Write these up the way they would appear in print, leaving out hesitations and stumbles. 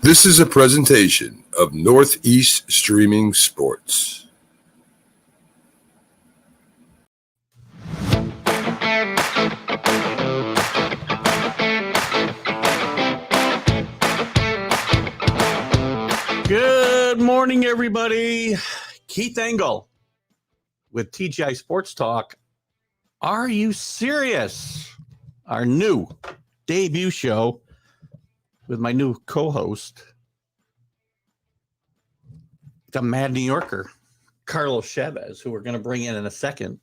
This is a presentation of Northeast Streaming Sports. Good morning, everybody. Keith Engle with TGI Sports Talk. Are You Serious? Our new debut show with my new co-host, the Mad New Yorker, Carlos Chavez, who we're going to bring in a second.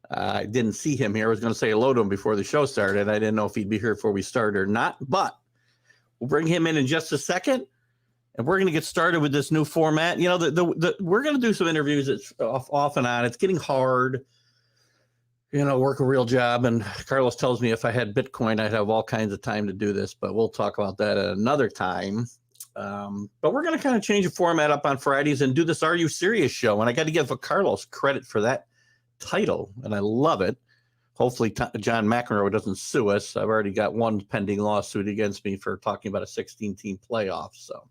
I didn't see him here. I was going to say hello to him before the show started. I didn't know if he'd be here before we started or not, but we'll bring him in just a second. And we're going to get started with this new format. You know, we're going to do some interviews. It's off and on. It's getting hard. You know, work a real job. And Carlos tells me if I had Bitcoin, I'd have all kinds of time to do this. But we'll talk about that at another time. But we're going to kind of change the format up on Fridays and do this Are You Serious show. And I got to give Carlos credit for that title. And I love it. Hopefully John McEnroe doesn't sue us. I've already got one pending lawsuit against me for talking about a 16-team playoff. So.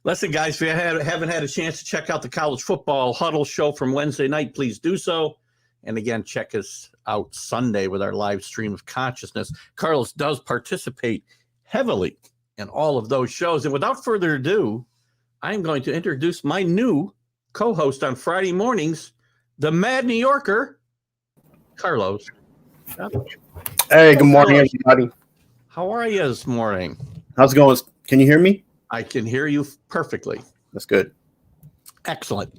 Listen, guys, if you haven't had a chance to check out the College Football Huddle show from Wednesday night, please do so. And again, check us out Sunday with our live stream of consciousness. Carlos does participate heavily in all of those shows. And without further ado, I'm going to introduce my new co-host on Friday mornings, the Mad New Yorker, Carlos. Hey, good morning, everybody. How are you this morning? How's it going? Can you hear me? I can hear you perfectly. That's good. Excellent.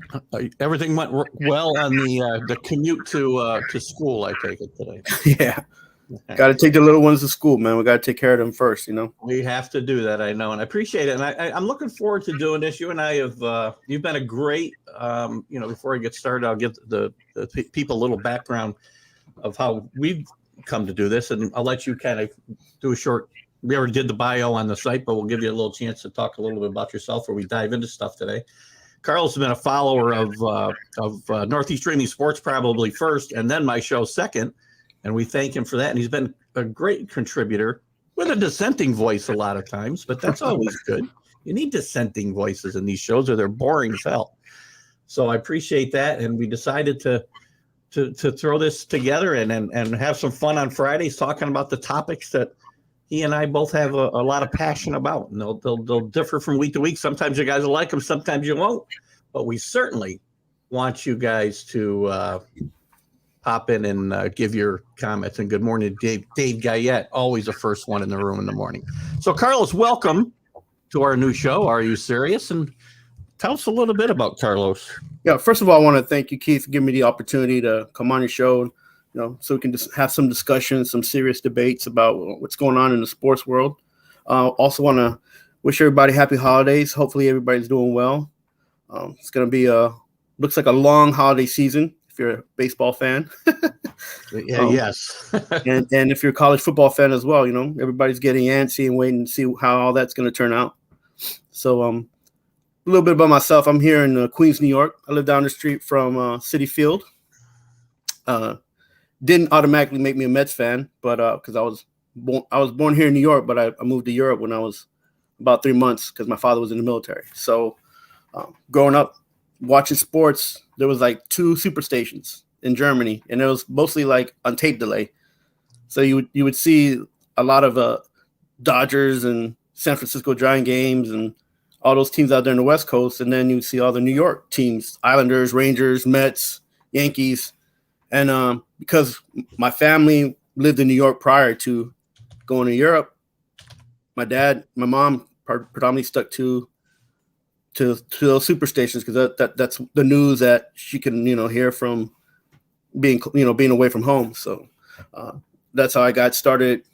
Everything went well on the commute to school, I take it today. Yeah. Got to take the little ones to school, man. We got to take care of them first, you know. We have to do that, I know, and I appreciate it. And I'm looking forward to doing this. You and I have, you've been a great, before I get started, I'll give the people a little background of how we've come to do this. And I'll let you kind of do a short. We already did the bio on the site, but we'll give you a little chance to talk a little bit about yourself where we dive into stuff today. Carlos has been a follower of Northeast Streaming Sports probably first, and then my show second, and we thank him for that. And he's been a great contributor with a dissenting voice a lot of times, but that's always good. You need dissenting voices in these shows, or they're boring as hell. So I appreciate that, and we decided to throw this together and have some fun on Fridays talking about the topics that he and I both have a lot of passion about, and they'll differ from week to week. Sometimes you guys will like them, sometimes you won't. But we certainly want you guys to pop in and give your comments. And good morning, Dave Guyette, always the first one in the room in the morning. So, Carlos, welcome to our new show, Are You Serious? And tell us a little bit about Carlos. Yeah, first of all, I want to thank you, Keith, for giving me the opportunity to come on your show. You know, so we can just have some discussions, some serious debates about what's going on in the sports world. Also want to wish everybody happy holidays. Hopefully everybody's doing well. It's going to be looks like a long holiday season if you're a baseball fan. Yes. and if you're a college football fan as well, you know, everybody's getting antsy and waiting to see how all that's going to turn out. So a little bit about myself. I'm here in Queens, New York. I live down the street from Citi Field. Didn't automatically make me a Mets fan, but because I was born here in New York, but I moved to Europe when I was about 3 months because my father was in the military. So growing up watching sports, there was like 2 super stations in Germany, and it was mostly like on tape delay. So you would see a lot of Dodgers and San Francisco Giant games and all those teams out there in the West Coast, and then you see all the New York teams: Islanders, Rangers, Mets, Yankees. And because my family lived in New York prior to going to Europe, my mom predominantly stuck to those super stations because that's the news that she can, you know, hear from being away from home. So that's how I got started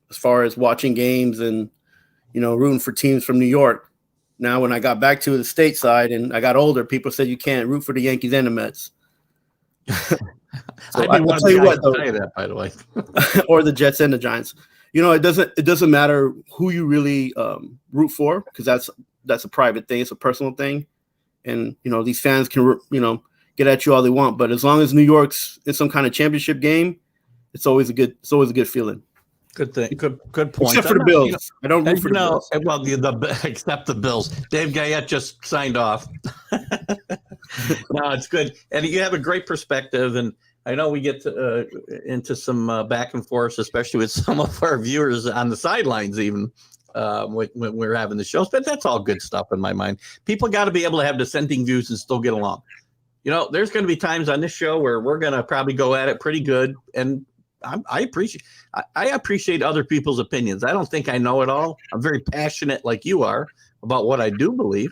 as far as watching games and, you know, rooting for teams from New York. Now, when I got back to the stateside and I got older, people said you can't root for the Yankees and the Mets. So I'll tell you what, though, say that, by the way, or the Jets and the Giants. You know, it doesn't matter who you really root for, because that's a private thing. It's a personal thing, and you know these fans can get at you all they want. But as long as New York's in some kind of championship game, it's always a good feeling. Good thing. Good point. Except for the Bills. I don't root for the Bills. Well, except the Bills. Dave Guyette just signed off. No, it's good. And you have a great perspective. And I know we get into some back and forth, especially with some of our viewers on the sidelines, even when we're having the shows. But that's all good stuff in my mind. People got to be able to have dissenting views and still get along. You know, there's going to be times on this show where we're going to probably go at it pretty good. And I appreciate other people's opinions. I don't think I know it all. I'm very passionate like you are about what I do believe.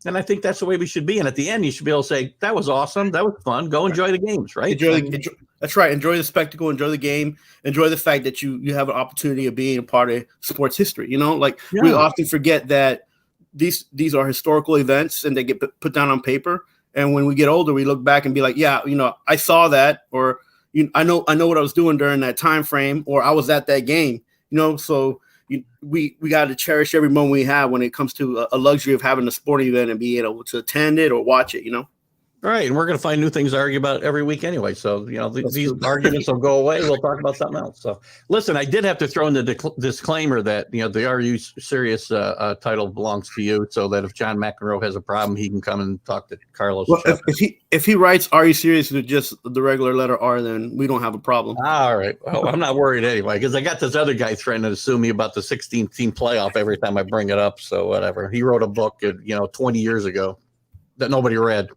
And I think that's the way we should be. And at the end, you should be able to say, that was awesome. That was fun. Go enjoy the games, right? That's right. Enjoy the spectacle. Enjoy the game. Enjoy the fact that you have an opportunity of being a part of sports history. You know, we often forget that these are historical events and they get put down on paper. And when we get older, we look back and be like, yeah, you know, I saw that, or I know what I was doing during that time frame, or I was at that game. You know, so we got to cherish every moment we have when it comes to a luxury of having a sporting event and being able to attend it or watch it, you know? Right. And we're going to find new things to argue about every week anyway. So, you know, these arguments will go away. We'll talk about something else. So listen, I did have to throw in the disclaimer that, you know, the Are You Serious title belongs to you, so that if John McEnroe has a problem, he can come and talk to Carlos. Well, if he writes Are You Serious with just the regular letter R, then we don't have a problem. All right. Well, I'm not worried anyway, because I got this other guy threatening to sue me about the 16-team playoff every time I bring it up. So whatever. He wrote a book, 20 years ago that nobody read.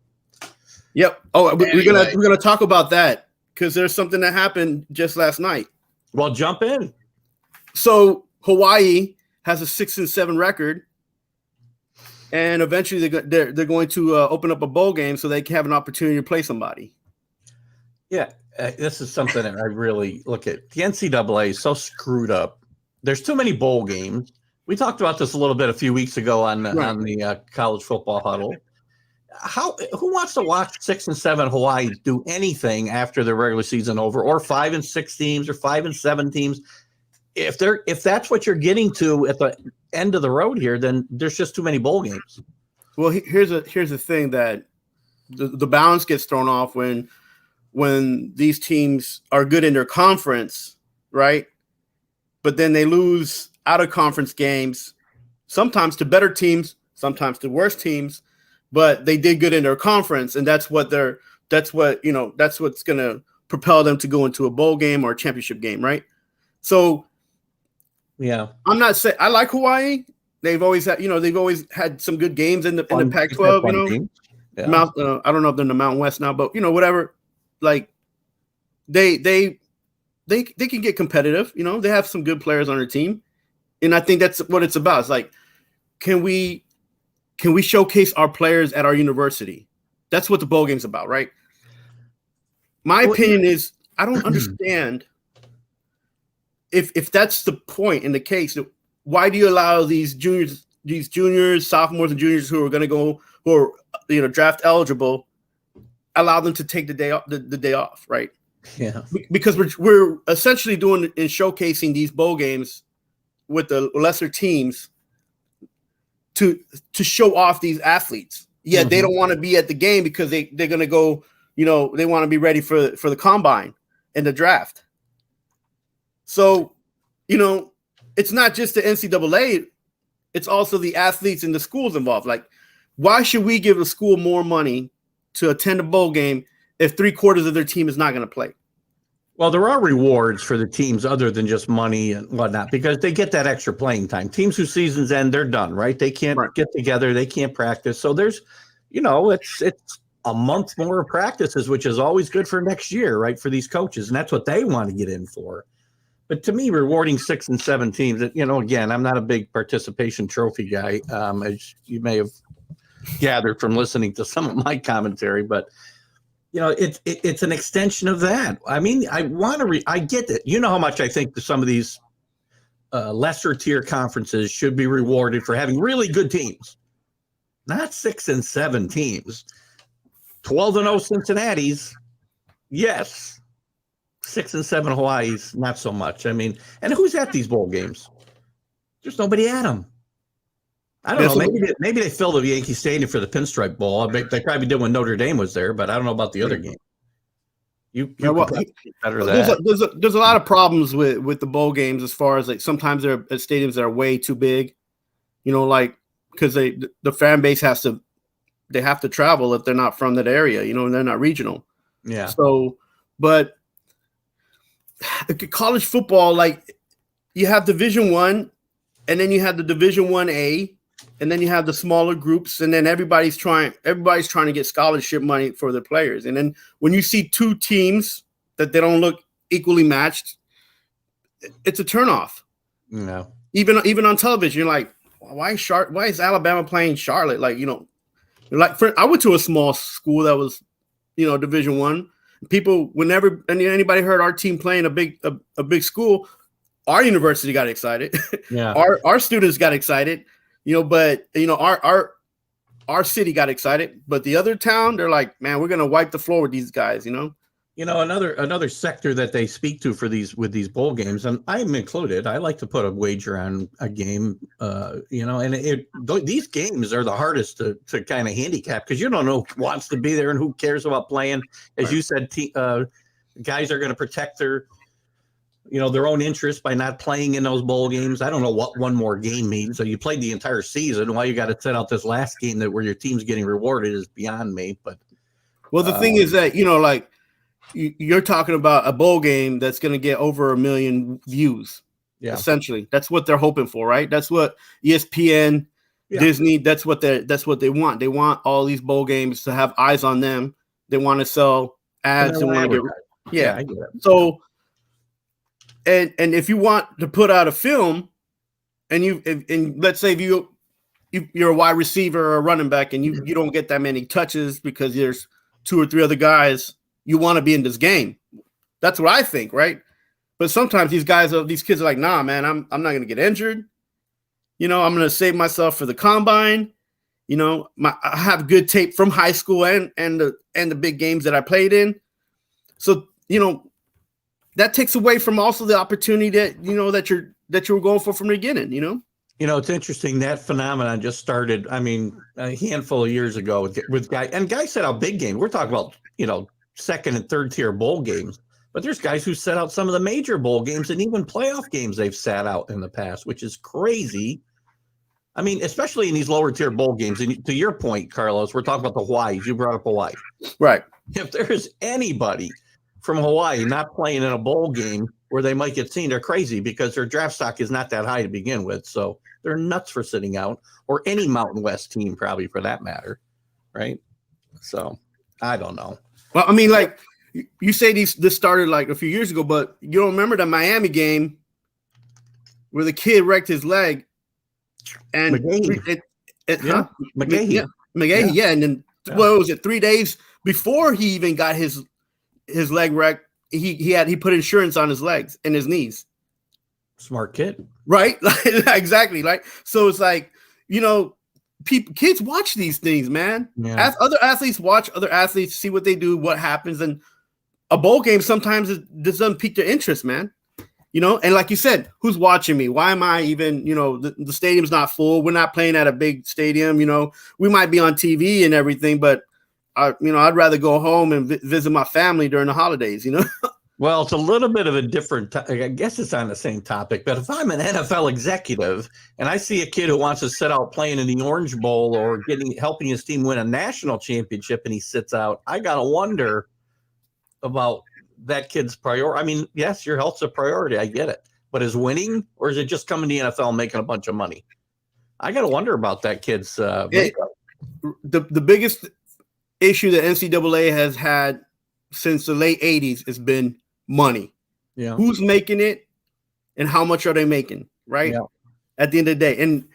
Yep. Oh, anyway. we're gonna talk about that because there's something that happened just last night. Well, jump in. So Hawaii has a 6-7 record, and eventually they're going to open up a bowl game so they can have an opportunity to play somebody. Yeah, this is something that I really look at. The NCAA is so screwed up. There's too many bowl games. We talked about this a little bit a few weeks ago on the college football huddle. Who wants to watch 6 and 7 Hawaii do anything after the regular season over, or 5 and 6 teams, or 5 and 7 teams? If that's what you're getting to at the end of the road here, then there's just too many bowl games. Well, here's the thing that the balance gets thrown off when these teams are good in their conference, right? But then they lose out of conference games, sometimes to better teams, sometimes to worse teams. But they did good in their conference, and that's what's going to propel them to go into a bowl game or a championship game, right? So, yeah, I'm not saying I like Hawaii. They've always had some good games in the Pac-12. Yeah. I don't know if they're in the Mountain West now, but whatever. Like they can get competitive. They have some good players on their team, and I think that's what it's about. It's like, can we showcase our players at our university? That's what the bowl game's about, right? My opinion is I don't understand if that's the point in the case. Why do you allow these juniors, sophomores, and juniors who are going to go, who are draft eligible, allow them to take the day off, right? Yeah, because we're essentially doing and showcasing these bowl games with the lesser teams to show off these athletes. Yeah, They don't want to be at the game because they're going to go, they want to be ready for the combine and the draft. So, it's not just the NCAA, it's also the athletes and the schools involved. Like, why should we give a school more money to attend a bowl game if 3/4 of their team is not going to play? Well, there are rewards for the teams other than just money and whatnot, because they get that extra playing time. Teams whose seasons end, they're done, right? They can't get together. They can't practice. So there's, it's a month more of practices, which is always good for next year, right? For these coaches. And that's what they want to get in for. But to me, rewarding 6 and 7 teams, again, I'm not a big participation trophy guy, as you may have gathered from listening to some of my commentary, but it's an extension of that. I mean, I get it. You know how much I think that some of these lesser tier conferences should be rewarded for having really good teams, not 6 and 7 teams. 12-0 Cincinnati's, yes. 6 and 7 Hawaii's, not so much. I mean, and who's at these bowl games? There's nobody at them. I don't know. Maybe they filled the Yankee Stadium for the Pinstripe Bowl. They probably did when Notre Dame was there, but I don't know about the other game. You Yeah, well, could better that. there's a lot of problems with the bowl games as far as like sometimes they're at stadiums that are way too big, like because the fan base have to travel if they're not from that area, and they're not regional. Yeah. So, but college football, like you have Division I, and then you have the Division 1A, and then you have the smaller groups, and then everybody's trying to get scholarship money for their players. And then when you see two teams that they don't look equally matched, it's a turnoff. Yeah. Even on television, you're like, why is Alabama playing Charlotte? Like, I went to a small school that was, Division I. People, whenever anybody heard our team playing a big school, our university got excited. Yeah. Our students got excited. But our city got excited, but the other town, they're like, man, we're gonna wipe the floor with these guys, Another sector that they speak to with these bowl games, and I'm included. I like to put a wager on a game, and these games are the hardest to kind of handicap because you don't know who wants to be there and who cares about playing. As you said, guys are going to protect their own interest by not playing in those bowl games. I don't know what one more game means. So you played the entire season. Why you got to set out this last game where your team's getting rewarded is beyond me. But the thing is that like you're talking about a bowl game that's going to get over 1 million views. Yeah, essentially, that's what they're hoping for, right? That's what ESPN, Disney. That's what they want. They want all these bowl games to have eyes on them. They want to sell ads and want to get. I get it. So. And if you want to put out a film, and let's say you're a wide receiver or a running back, and you don't get that many touches because there's 2 or 3 other guys, you want to be in this game. That's what I think, right? But sometimes these kids are like, nah, man, I'm not gonna get injured. I'm gonna save myself for the combine. I have good tape from high school and the big games that I played in. So that takes away from also the opportunity that that you were going for from the beginning. It's interesting that phenomenon just started. I mean, a handful of years ago with guys set out big games. We're talking about second and third tier bowl games, but there's guys who set out some of the major bowl games and even playoff games they've sat out in the past, which is crazy. I mean, especially in these lower tier bowl games. And to your point, Carlos, we're talking about the Hawaiis. You brought up Hawaii, right? If there's anybody from Hawaii not playing in a bowl game where they might get seen, they're crazy because their draft stock is not that high to begin with. So they're nuts for sitting out, or any Mountain West team probably for that matter. Right. So I don't know. Well, I mean, like you say this started like a few years ago, but you don't remember the Miami game where the kid wrecked his leg and McGahee. McGahee. Yeah. And then what was it? 3 days before he even got his leg wrecked, he put insurance on his legs and his knees. Smart kid, right? Exactly. Like, so it's like, kids watch these things, man. As other athletes watch other athletes, see what they do, what happens, and a bowl game sometimes this doesn't pique their interest, man. And like you said, who's watching me? Why am I even? The stadium's not full. We're not playing at a big stadium. We might be on TV and everything, but I'd rather go home and visit my family during the holidays, Well, it's a little bit of a different, I guess it's on the same topic, but if I'm an NFL executive and I see a kid who wants to sit out playing in the Orange Bowl or helping his team win a national championship and he sits out, I got to wonder about that kid's priority. I mean, yes, your health's a priority. I get it. But is winning, or is it just coming to the NFL and making a bunch of money? I got to wonder about that kid's makeup. The biggest issue that NCAA has had since the late 80s has been money. Yeah. Who's making it and how much are they making, right? Yeah. At the end of the day. And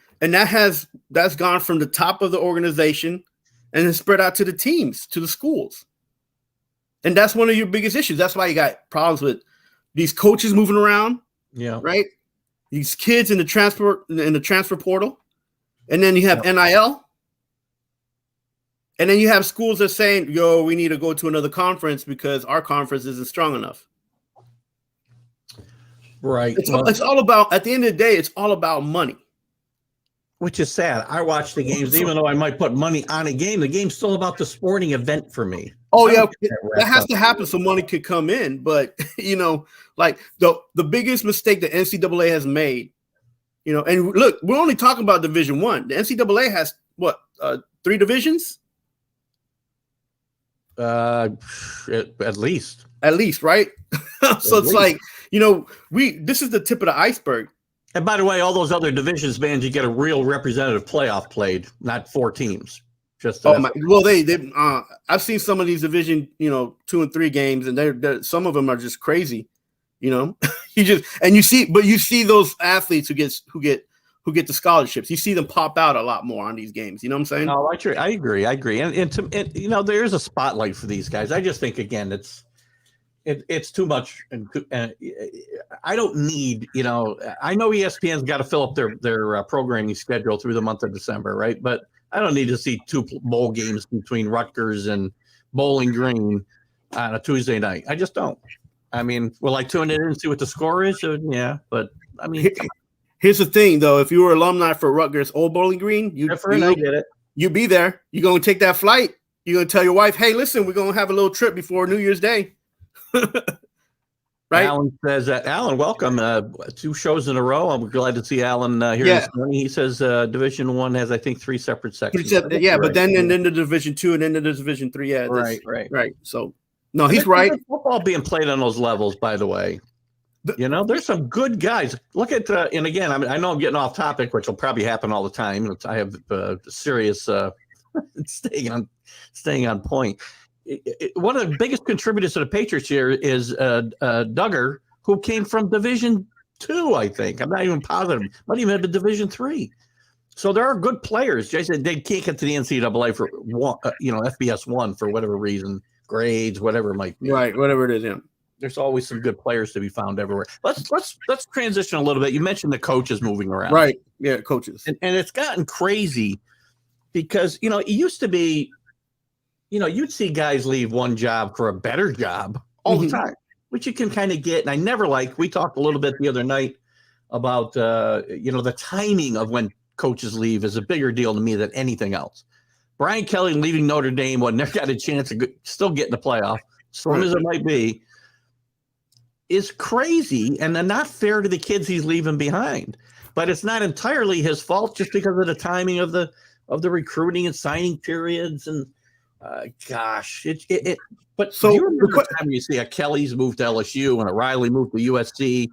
that's gone from the top of the organization and then spread out to the teams, to the schools. And that's one of your biggest issues. That's why you got problems with these coaches moving around. Yeah. Right? These kids in the transfer portal. And then you have NIL. And then you have schools that are saying, we need to go to another conference because our conference isn't strong enough. Right. It's all about, at the end of the day, it's all about money. which is sad. I watch the games, even though I might put money on a game. The game's still about the sporting event for me. Oh I yeah, don't get that has wrapped to up. happen so money could come in. But like the biggest mistake the NCAA has made, and look, we're only talking about Division I. The NCAA has what 3 divisions? At least, right? So At it's like this is the tip of the iceberg. And by the way, all those other divisions, man, you get a real representative playoff played, not 4 teams. Just I've seen some of these Division 2 and 3 games, and they're some of them are just crazy. You see those athletes who get the scholarships. You see them pop out a lot more on these games. You know what I'm saying? No, I agree. And there is a spotlight for these guys. I just think again, it's too much, and I don't need. I know ESPN's got to fill up their programming schedule through the month of December, right? But I don't need to see 2 bowl games between Rutgers and Bowling Green on a Tuesday night. I just don't. I mean, will I tune in and see what the score is? Yeah, but I mean, here's the thing, though. If you were alumni for Rutgers or Bowling Green, I get it. You be there. You're gonna take that flight. You're gonna tell your wife, "Hey, listen, we're gonna have a little trip before New Year's Day." Right? Alan says, Alan, welcome. 2 shows in a row. I'm glad to see Alan here this morning. He says Division I has, I think, 3 separate sections. But then the Division 2 and then the Division 3. Yeah, right. So, no, he's right. Football being played on those levels, by the way. There's some good guys. Look at, and again, I know I'm getting off topic, which will probably happen all the time. I have serious staying on point. One of the biggest contributors to the Patriots here is Duggar, who came from Division II, I think. I'm not even positive. Might even have been Division III. So there are good players. Jason, they can't get to the NCAA for FBS 1 for whatever reason, grades, whatever it might be. Right, whatever it is. Yeah. There's always some good players to be found everywhere. Let's transition a little bit. You mentioned the coaches moving around. Right. Yeah, coaches. And it's gotten crazy because it used to be. You'd see guys leave one job for a better job all the time, which you can kind of get. And I never we talked a little bit the other night about, the timing of when coaches leave is a bigger deal to me than anything else. Brian Kelly leaving Notre Dame when they've got a chance of still getting the playoff, slim as it might be, is crazy and not fair to the kids he's leaving behind. But it's not entirely his fault just because of the timing of the recruiting and signing periods and, But so you remember the time you see a Kelly's moved to LSU and a Riley moved to USC?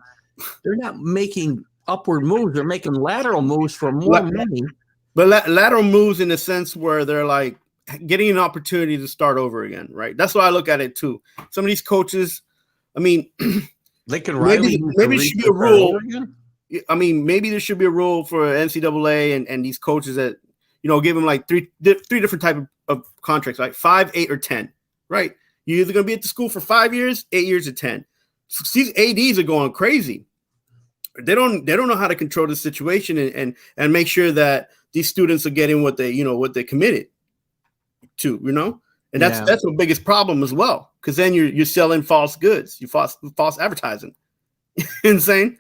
They're not making upward moves; they're making lateral moves for more money. But lateral moves in the sense where they're like getting an opportunity to start over again, right? That's why I look at it too. Some of these coaches, I mean, they can maybe there should be a rule. I mean, maybe there should be a rule for NCAA and these coaches that give them like three different type of contracts, like 5, 8, or 10, right? You're either going to be at the school for 5 years, 8 years, or 10. So these ADs are going crazy. They don't know how to control the situation and make sure that these students are getting what they committed to, and that's the biggest problem as well, because then you're selling false goods, false advertising. Insane.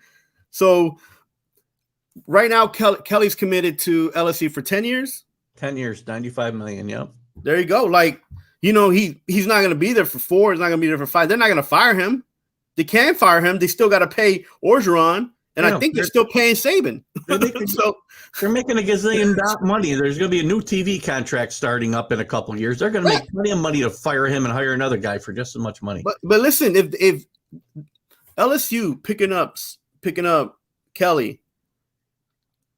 So right now, Kelly's committed to LSU for 10 years. 10 years, $95 million. Yep. There you go. Like, he's not going to be there for 4. He's not going to be there for 5. They're not going to fire him. They can fire him. They still got to pay Orgeron. And I think they're still paying Saban. They're making a gazillion money. There's going to be a new TV contract starting up in a couple of years. They're going to make plenty of money to fire him and hire another guy for just as much money. But listen, if LSU picking up Kelly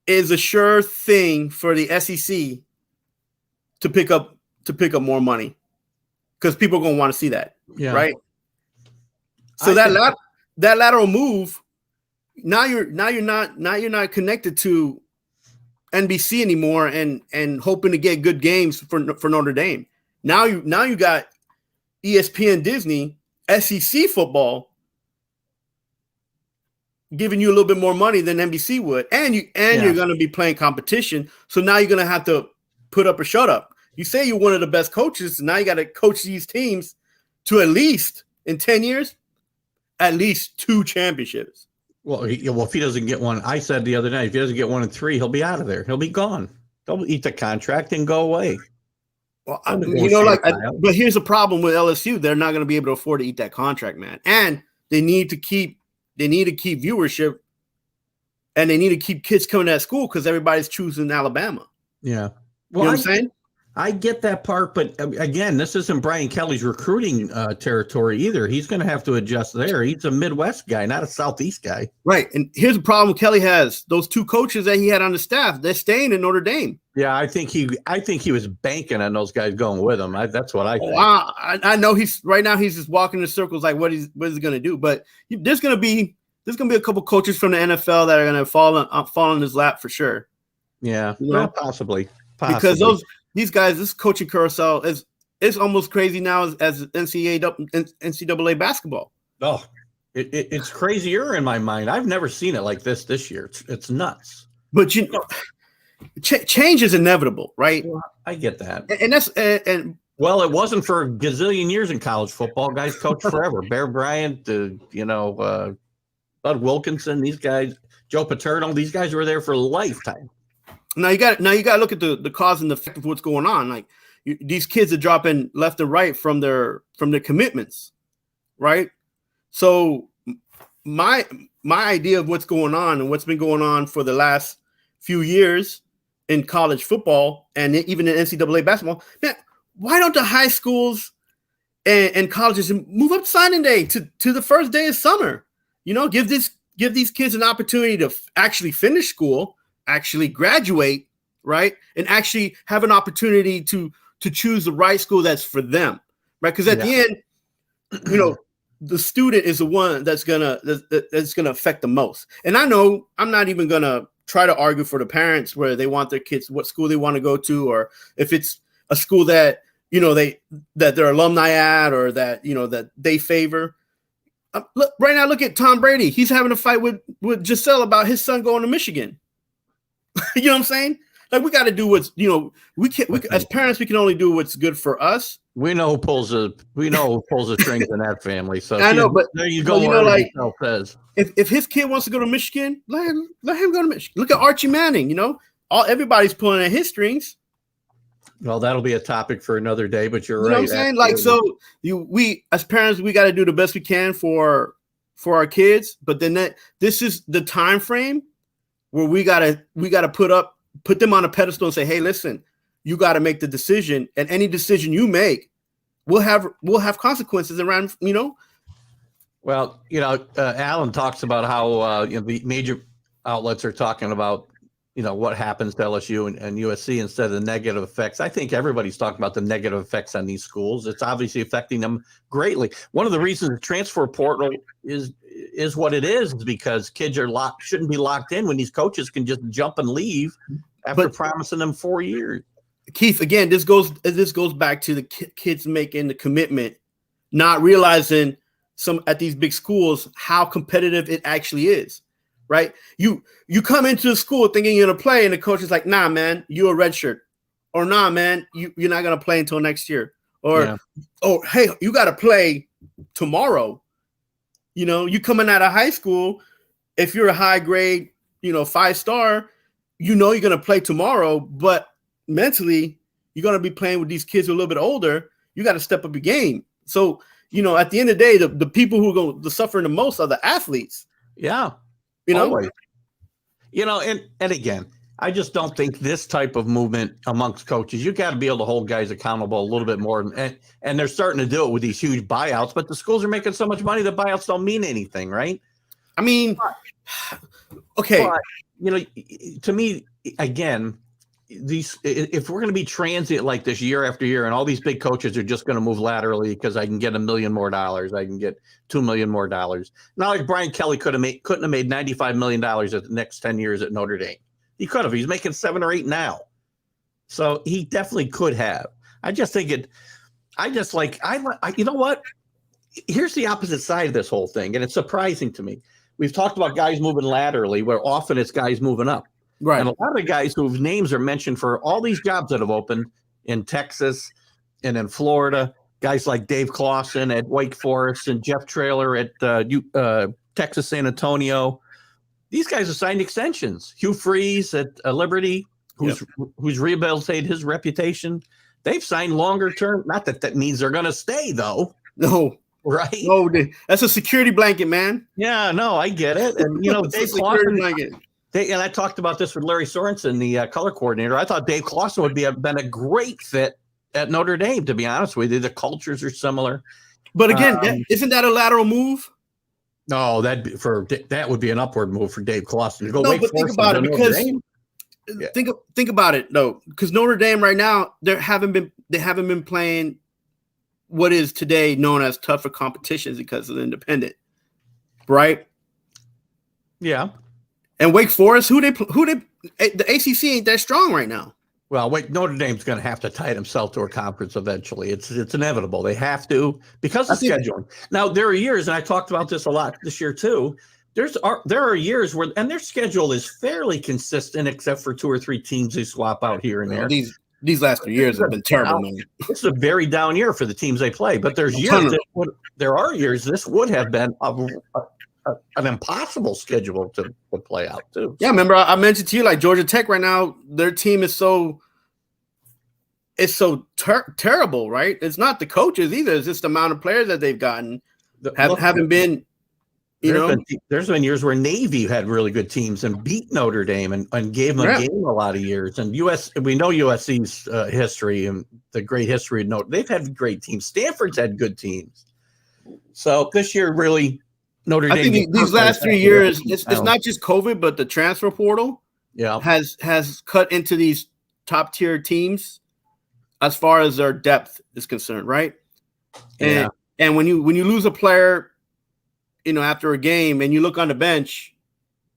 is a sure thing for the SEC to pick up more money, because people are going to want to see that, right? So that lateral move, now you're not connected to NBC anymore and hoping to get good games for Notre Dame. Now you got ESPN, Disney, SEC football giving you a little bit more money than NBC would, and you're going to be playing competition. So now you're going to have to put up or shut up. You say you're one of the best coaches, and now you got to coach these teams to at least in 10 years, at least 2 championships. Well, if he doesn't get one, I said the other night, if he doesn't get 1 and 3, he'll be out of there. He'll be gone. They'll eat the contract and go away. Well, Don't you know, negotiate like, a buyout. but here's the problem with LSU: they're not going to be able to afford to eat that contract, man. And they need to keep viewership, and they need to keep kids coming to that school because everybody's choosing Alabama. Yeah. You know what I'm saying? I get that part, but again, this isn't Brian Kelly's recruiting territory either. He's going to have to adjust there. He's a Midwest guy, not a Southeast guy. Right. And here's the problem Kelly has. Those 2 coaches that he had on the staff, they're staying in Notre Dame. Yeah, I think he was banking on those guys going with him. That's what I think. I know he's just walking in circles like what is he going to do? But there's going to be a couple coaches from the NFL that are going to fall in his lap for sure. Yeah, you know? well, possibly. Because these guys, this coaching carousel is almost crazy now as NCAA basketball. Oh, it's crazier in my mind. I've never seen it like this year. It's nuts. But you know, change is inevitable, right? Well, I get that, and that's well, it wasn't for a gazillion years in college football. Guys coach forever. Bear Bryant, Bud Wilkinson, these guys, Joe Paterno, these guys were there for a lifetime. Now you got to look at the cause and the effect of what's going on. Like these kids are dropping left and right from their commitments, right? So my idea of what's going on and what's been going on for the last few years in college football and even in NCAA basketball, man, why don't the high schools and colleges move up signing day to the first day of summer? You know, give these kids an opportunity to actually finish school, actually graduate, right? And actually have an opportunity to choose the right school that's for them, right? Because at the end, you know, the student is the one that's gonna affect the most. And I know I'm not even gonna try to argue for the parents where they want their kids, what school they want to go to, or if it's a school that, you know, that their alumni at, or that, you know, that they favor. Look, right now, look at Tom Brady. He's having a fight with Giselle about his son going to Michigan. You know what I'm saying? Like, we got to do what's, you know, we as parents, we can only do what's good for us. We know who pulls the strings in that family. So I know, but there you go. You know, like, says. if his kid wants to go to Michigan, let him go to Michigan. Look at Archie Manning. You know, everybody's pulling at his strings. Well, that'll be a topic for another day. But you're right. You know what I'm saying? Like, so we as parents, we got to do the best we can for our kids. But then this is the time frame where we gotta put them on a pedestal and say, hey, listen, you got to make the decision, and any decision you make will have consequences around, you know. Well, you know, Alan talks about how the major outlets are talking about, you know, what happens to LSU and USC instead of the negative effects. I think everybody's talking about the negative effects on these schools. It's obviously affecting them greatly. One of the reasons the transfer portal is what it is because kids shouldn't be locked in when these coaches can just jump and leave after promising them 4 years. Keith, again, this goes back to the kids making the commitment, not realizing at these big schools how competitive it actually is. Right? You come into the school thinking you're gonna play, and the coach is like, "Nah, man, you're a redshirt," or "Nah, man, you're not gonna play until next year," or "Oh, hey, you got to play tomorrow." You know, you coming out of high school, if you're a high grade, you know, 5-star, you know you're gonna play tomorrow, but mentally you're gonna be playing with these kids who are a little bit older. You got to step up your game. So, you know, at the end of the day, the people who are going to suffer the most are the athletes. Yeah. You know, always. You know, and again, I just don't think this type of movement amongst coaches, you got to be able to hold guys accountable a little bit more. And they're starting to do it with these huge buyouts, but the schools are making so much money that buyouts don't mean anything, right? I mean, okay. But, you know, to me, again, if we're going to be transient like this year after year, and all these big coaches are just going to move laterally because I can get $1 million more, I can get $2 million more. Not like Brian Kelly couldn't have made $95 million at the next 10 years at Notre Dame. He could have. He's making 7 or 8 now, so he definitely could have. I just think it. You know what? Here's the opposite side of this whole thing, and it's surprising to me. We've talked about guys moving laterally, where often it's guys moving up. Right. And a lot of the guys whose names are mentioned for all these jobs that have opened in Texas and in Florida, guys like Dave Clawson at Wake Forest and Jeff Traylor at Texas San Antonio, These guys have signed extensions. Hugh Freeze at Liberty, who's rehabilitated his reputation. They've signed longer term. Not that means they're going to stay, though. No. Right? No, that's a security blanket, man. Yeah, no, I get it. And, Dave Clawson, and I talked about this with Larry Sorensen, the color coordinator. I thought Dave Clawson would been a great fit at Notre Dame, to be honest with you. The cultures are similar. But again, isn't that a lateral move? No, that would be an upward move for Dave Clawson to go. No, but think about it, because think about it though, because Notre Dame right now they haven't been playing what is today known as tougher competitions because of the independent, right? Yeah. And Wake Forest, the ACC ain't that strong right now. Well, Notre Dame's going to have to tie themselves to a conference eventually. It's inevitable. They have to because of scheduling. Now, there are years, and I talked about this a lot this year too. There are years where, and their schedule is fairly consistent, except for 2 or 3 teams they swap out here and there. These last 3 years have been terrible, man. This is a very down year for the teams they play. But there are years this would have been an impossible schedule to play out too. Yeah, remember I mentioned to you, like Georgia Tech right now, their team is so terrible, right? It's not the coaches either. It's just the amount of players that they've gotten haven't been. There's been years where Navy had really good teams and beat Notre Dame and gave them a game a lot of years. And we know USC's history and the great history of Notre. They've had great teams. Stanford's had good teams. So this year, really, Notre Dame. I think these last 3 years, it's not just COVID, but the transfer portal has cut into these top tier teams as far as their depth is concerned, right? And when you lose a player, after a game, and you look on the bench,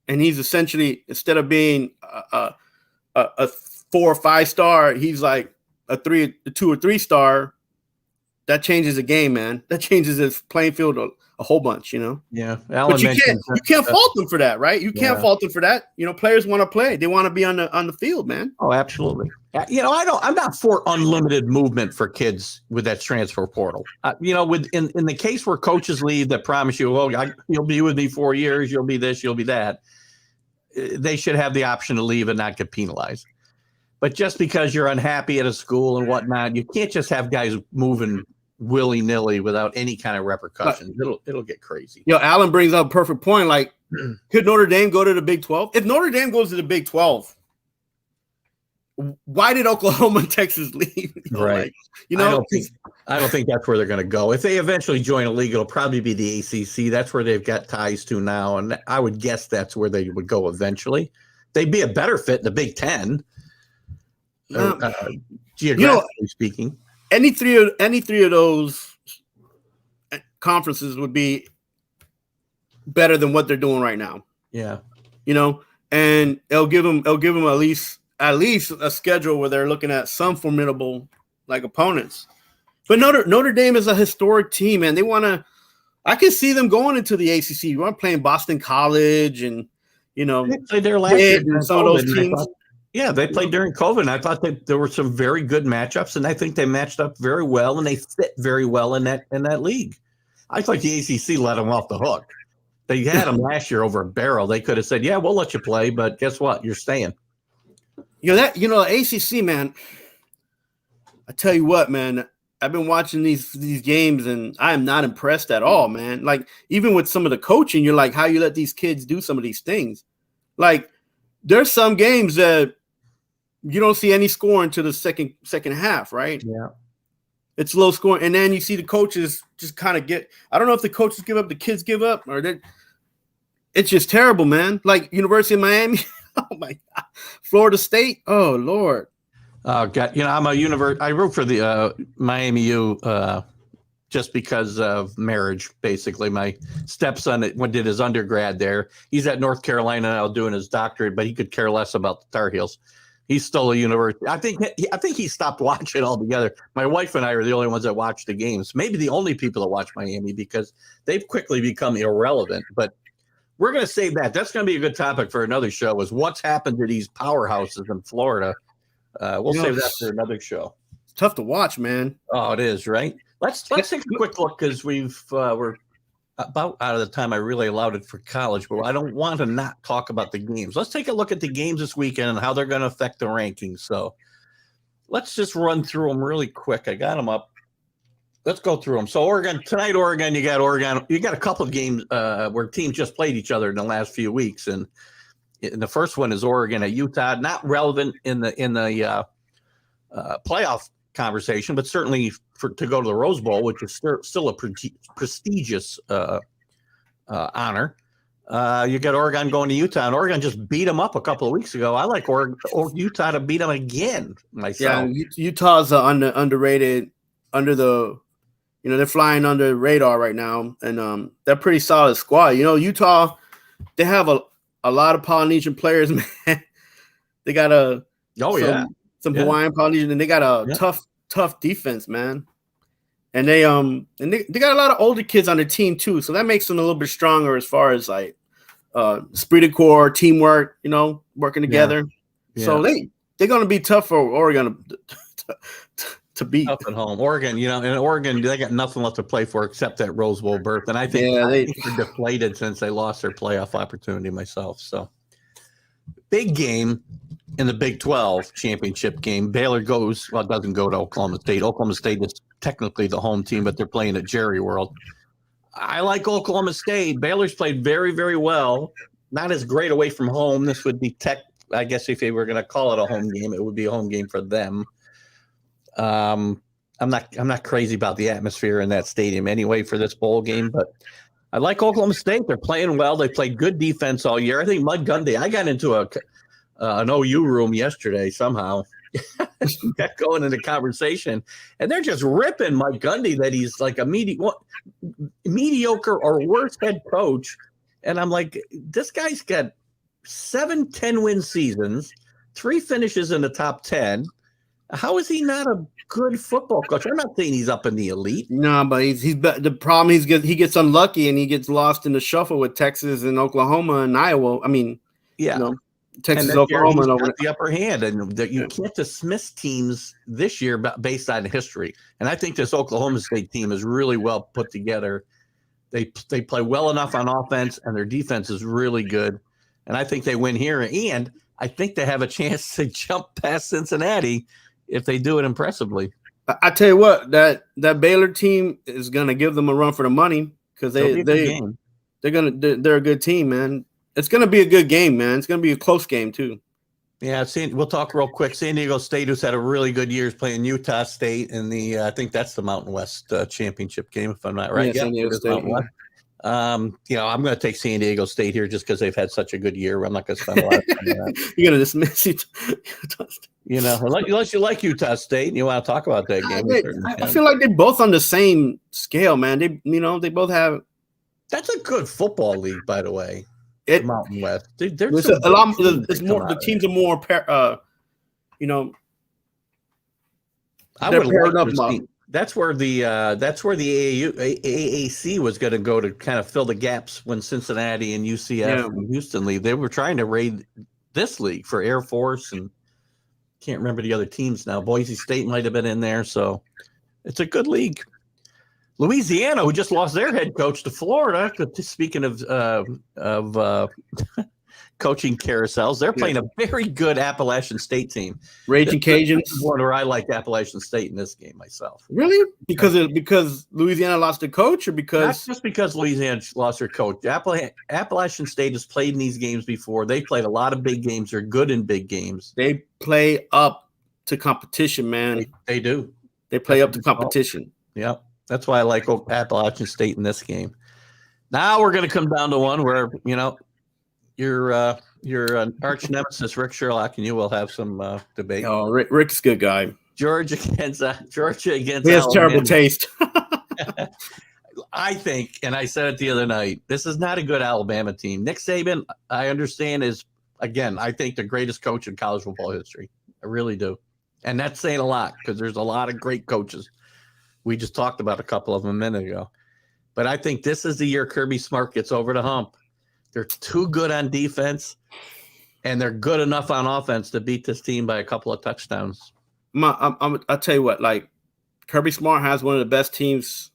and he's essentially, instead of being a 4 or 5 star, he's like a 2 or 3 star. That changes the game, man. That changes his playing field a whole bunch, Yeah, but you can't fault them for that, right? You can't fault them for that. Players want to play; they want to be on the field, man. Oh, absolutely. I'm not for unlimited movement for kids with that transfer portal. In the case where coaches leave that promise you, you'll be with me 4 years, you'll be this, you'll be that. They should have the option to leave and not get penalized. But just because you're unhappy at a school and whatnot, you can't just have guys moving willy-nilly without any kind of repercussions. It'll get crazy. Alan brings up a perfect point. Like, could Notre Dame go to the Big 12? If Notre Dame goes to the Big 12, why did Oklahoma and Texas leave? Right. I don't think that's where they're going to go. If they eventually join a league, it'll probably be the ACC. That's where they've got ties to now, and I would guess that's where they would go eventually. They'd be a better fit in the Big 10, geographically speaking. Any three of those conferences would be better than what they're doing right now. Yeah, and it'll give them at least a schedule where they're looking at some formidable opponents. But Notre Dame is a historic team, man. They want to. I can see them going into the ACC. You want playing Boston College and they played there last year. And some of those teams. They played during COVID, and I thought that there were some very good matchups, and I think they matched up very well, and they fit very well in that league. I thought the ACC let them off the hook. They had them last year over a barrel. They could have said, "Yeah, we'll let you play, but guess what? You're staying." ACC, man. I tell you what, man. I've been watching these games, and I am not impressed at all, man. Like, even with some of the coaching, you're like, how you let these kids do some of these things? Like, there's some games that you don't see any scoring to the second half, right? Yeah. It's low scoring. And then you see the coaches just kind of I don't know if the coaches give up, the kids give up, or it's just terrible, man. Like University of Miami. Oh my God. Florida State. Oh Lord. God, I'm I root for the Miami U just because of marriage, basically. My stepson did his undergrad there. He's at North Carolina now doing his doctorate, but he could care less about the Tar Heels. He's still a university. I think he stopped watching altogether. My wife and I are the only ones that watch the games. Maybe the only people that watch Miami because they've quickly become irrelevant. But we're going to save that. That's going to be a good topic for another show, is what's happened to these powerhouses in Florida. We'll save that for another show. It's tough to watch, man. Oh, it is, right? Let's take a quick look because we're about out of the time I really allowed it for college, but I don't want to not talk about the games. Let's take a look at the games this weekend and how they're going to affect the rankings. So let's just run through them really quick. I got them up. Let's go through them. So Oregon, you got a couple of games where teams just played each other in the last few weeks. And the first one is Oregon at Utah, not relevant in the playoff conversation, but certainly to go to the Rose Bowl, which is still a prestigious honor. You got Oregon going to Utah, and Oregon just beat them up a couple of weeks ago. I like Utah to beat them again myself. Yeah, Utah's underrated, they're flying under the radar right now, and they're pretty solid squad. Utah, they have a lot of Polynesian players, man. They got some Hawaiian Polynesian, and they got a tough defense, man. And they got a lot of older kids on the team too, so that makes them a little bit stronger as far as like esprit de corps, teamwork, working together. Yeah. So they're going to be tough for Oregon to beat. Up at home, Oregon. In Oregon, they got nothing left to play for except that Rose Bowl berth, and I think they're deflated since they lost their playoff opportunity myself. So big game in the Big 12 championship game. Baylor doesn't go to Oklahoma State. Oklahoma State is technically the home team, but they're playing at Jerry World. I like Oklahoma State. Baylor's played very, very well. Not as great away from home. This would be I guess if they were going to call it a home game, it would be a home game for them. I'm not crazy about the atmosphere in that stadium anyway for this bowl game, but I like Oklahoma State. They're playing well. They played good defense all year. I think Mud Gundy. I got into an OU room yesterday somehow. Got going into conversation, and they're just ripping Mike Gundy that he's like a mediocre or worse head coach. And I'm like, this guy's got 7 10-win seasons, 3 finishes in the top 10. How is he not a good football coach? I'm not saying he's up in the elite. No, but he's the problem. He gets unlucky and he gets lost in the shuffle with Texas and Oklahoma and Iowa. I mean, Texas, and Oklahoma over the upper hand, and you can't dismiss teams this year based on history. And I think this Oklahoma State team is really well put together. They play well enough on offense, and their defense is really good. And I think they win here, and I think they have a chance to jump past Cincinnati if they do it impressively. I tell you what, that Baylor team is gonna give them a run for the money because they're a good team, man. It's going to be a good game, man. It's going to be a close game, too. Yeah, we'll talk real quick. San Diego State, who's had a really good year, is playing Utah State in the I think that's the Mountain West championship game, if I'm not right. Yeah, San Diego State. I'm going to take San Diego State here just because they've had such a good year. I'm not going to spend a lot of time on that. You're going to dismiss Utah State. Unless you like Utah State and you want to talk about that game. I feel like they're both on the same scale, man. They both have. That's a good football league, by the way. Mountain West. There's a lot. It's more. The teams are more. I would like that's where the AAC was going to go to kind of fill the gaps when Cincinnati and UCF and Houston leave. They were trying to raid this league for Air Force and can't remember the other teams now. Boise State might have been in there, so it's a good league. Louisiana, who just lost their head coach to Florida. Speaking of coaching carousels, they're playing a very good Appalachian State team. Raging Cajuns. Where I like Appalachian State in this game myself. Really? Because Louisiana lost their coach, or because not just because Louisiana lost their coach. Appalachian State has played in these games before. They played a lot of big games. They're good in big games. They play up to competition, man. They do. They play up to competition. Yep. That's why I like Appalachian State in this game. Now we're going to come down to one where, your an arch nemesis, Rick Sherlock, and you will have some debate. Oh, Rick's a good guy. Georgia against He has Alabama. terrible taste. I think, and I said it the other night, this is not a good Alabama team. Nick Saban, I understand, is, again, I think the greatest coach in college football history. I really do. And that's saying a lot because there's a lot of great coaches. We just talked about a couple of them a minute ago. But I think this is the year Kirby Smart gets over the hump. They're too good on defense, and they're good enough on offense to beat this team by a couple of touchdowns. I'll tell you what, like, Kirby Smart has one of the best teams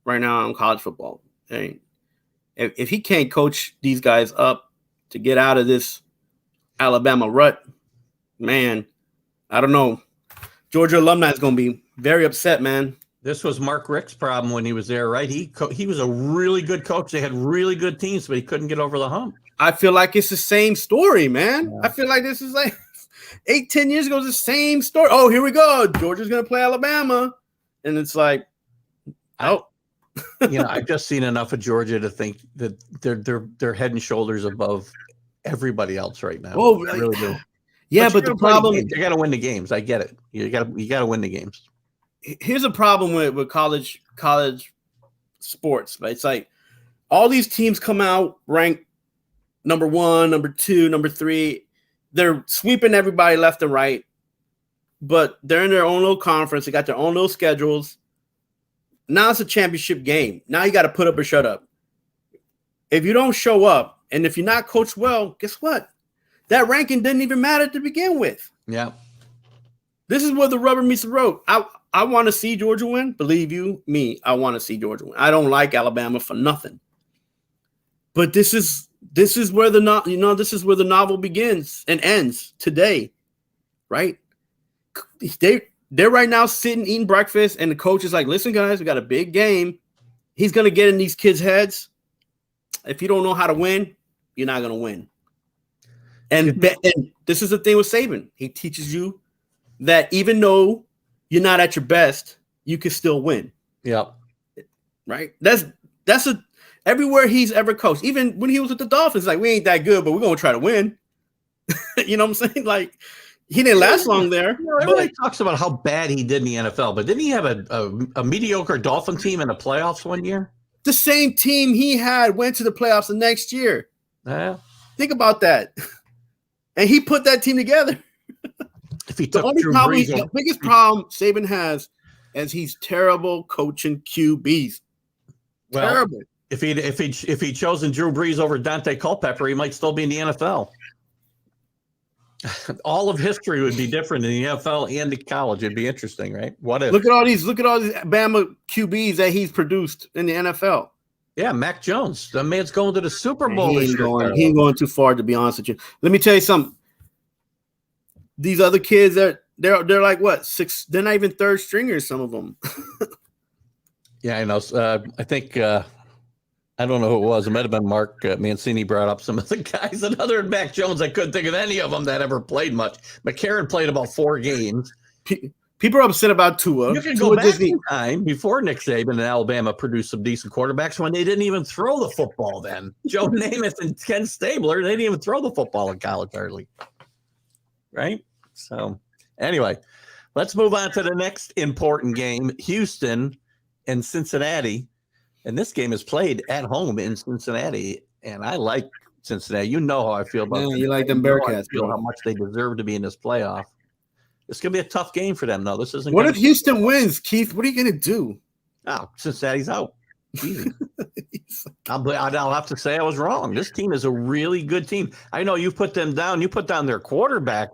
right now in college football. And if he can't coach these guys up to get out of this Alabama rut, man, I don't know. Georgia alumni is going to be very upset, man. This was Mark Richt's problem when he was there, right? He was a really good coach. They had really good teams, but he couldn't get over the hump. I feel like it's the same story, man. Yeah. I feel like this is like 8-10 years ago, it's the same story. Oh, here we go. Georgia's going to play Alabama. And it's like, oh. I've just seen enough of Georgia to think that they're head and shoulders above everybody else right now. Oh, I really do. Yeah, but the problem is you got to win the games. I get it. You got to win the games. Here's a problem with college sports. Right? It's like all these teams come out ranked number 1, number 2, number 3. They're sweeping everybody left and right, but they're in their own little conference. They got their own little schedules. Now it's a championship game. Now you got to put up or shut up. If you don't show up, and if you're not coached well, guess what? That ranking didn't even matter to begin with. Yeah. This is where the rubber meets the road. I want to see Georgia win. Believe you me, I want to see Georgia win. I don't like Alabama for nothing. But this is where this is where the novel begins and ends today, right? They're right now sitting eating breakfast, and the coach is like, "Listen, guys, we got a big game. He's gonna get in these kids' heads. If you don't know how to win, you're not gonna win." And this is the thing with Saban. He teaches you that even though you're not at your best, you can still win. Yeah. Right? That's everywhere he's ever coached. Even when he was with the Dolphins, like, we ain't that good, but we're gonna try to win. You know what I'm saying? Like, he didn't last long there. Everybody talks about how bad he did in the NFL, but didn't he have a mediocre Dolphin team in the playoffs one year? The same team he had went to the playoffs the next year. Yeah. Think about that. And he put that team together. If he took the biggest problem Saban has is he's terrible coaching QBs. Well, terrible. If he'd chosen Drew Brees over Dante Culpepper, he might still be in the NFL. All of history would be different in the NFL and the college. It'd be interesting, right? What if? Look at all these Bama QBs that he's produced in the NFL. Yeah, Mac Jones. The man's going to the Super Bowl. He ain't going too far, to be honest with you. Let me tell you something. These other kids, they're like what, 6? They're not even third stringers, some of them. Yeah, I know. I think I don't know who it was. It might have been Mark Mancini brought up some of the guys. And other than Mac Jones, I couldn't think of any of them that ever played much. McCarron played about 4 games. People are upset about Tua. You can go back in time before Nick Saban and Alabama produced some decent quarterbacks when they didn't even throw the football then. Joe Namath and Ken Stabler, they didn't even throw the football in college hardly. Right? So, anyway, let's move on to the next important game, Houston and Cincinnati. And this game is played at home in Cincinnati. And I like Cincinnati. You know how I feel about them. You like them Bearcats. I feel how much they deserve to be in this playoff. It's going to be a tough game for them, though. This isn't. What if Houston wins, Keith? What are you going to do? Oh, Cincinnati's out. Easy. I'll have to say I was wrong. This team is a really good team. I know you put them down. You put down their quarterback.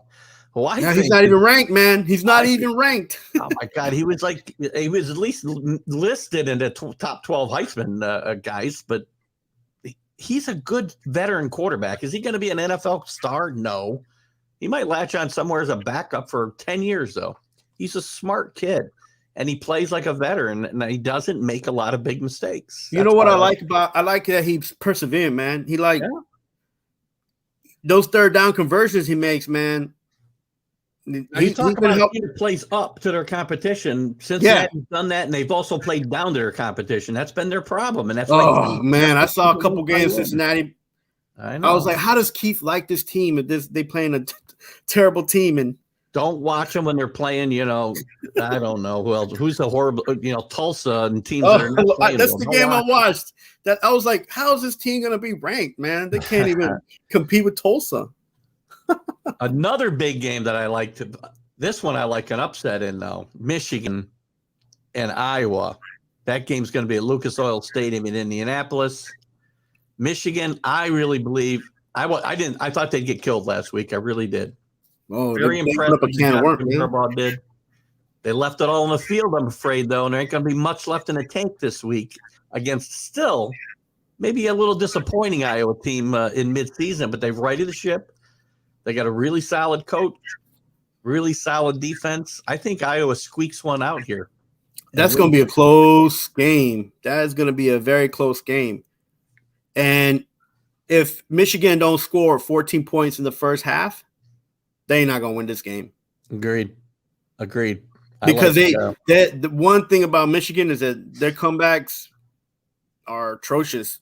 Well, he's not even ranked, man. He's not even ranked. Oh my God, he was at least listed in the top 12 Heisman guys, but he's a good veteran quarterback. Is he going to be an NFL star? No. He might latch on somewhere as a backup for 10 years, though. He's a smart kid, and he plays like a veteran, and he doesn't make a lot of big mistakes. You know what I like that he's persevering, man. He those third down conversions he makes, man. He's talking about a team that plays up to their competition. Cincinnati's done that, and they've also played down to their competition. That's been their problem, and that's why. Man, I saw a couple games Cincinnati. I know. I was like, how does Keith like this team? If they playing a terrible team, and don't watch them when they're playing. I don't know who else. Who's the horrible? Tulsa and teams. That are not playing that's the game I watched. That I was like, how is this team going to be ranked, man? They can't even compete with Tulsa. Another big game that I like this one I like an upset in though. Michigan and Iowa. That game's going to be at Lucas Oil Stadium in Indianapolis. Michigan, I really believe I thought they'd get killed last week. I really did. Oh, very impressed. Did. They left it all on the field, I'm afraid, though, and there ain't going to be much left in the tank this week against still maybe a little disappointing Iowa team in midseason, but they've righted the ship. They got a really solid coach, really solid defense. I think Iowa squeaks one out here. That's going to be a close game. That is going to be a very close game. And if Michigan don't score 14 points in the first half, they're not going to win this game. Agreed. Because the one thing about Michigan is that their comebacks are atrocious.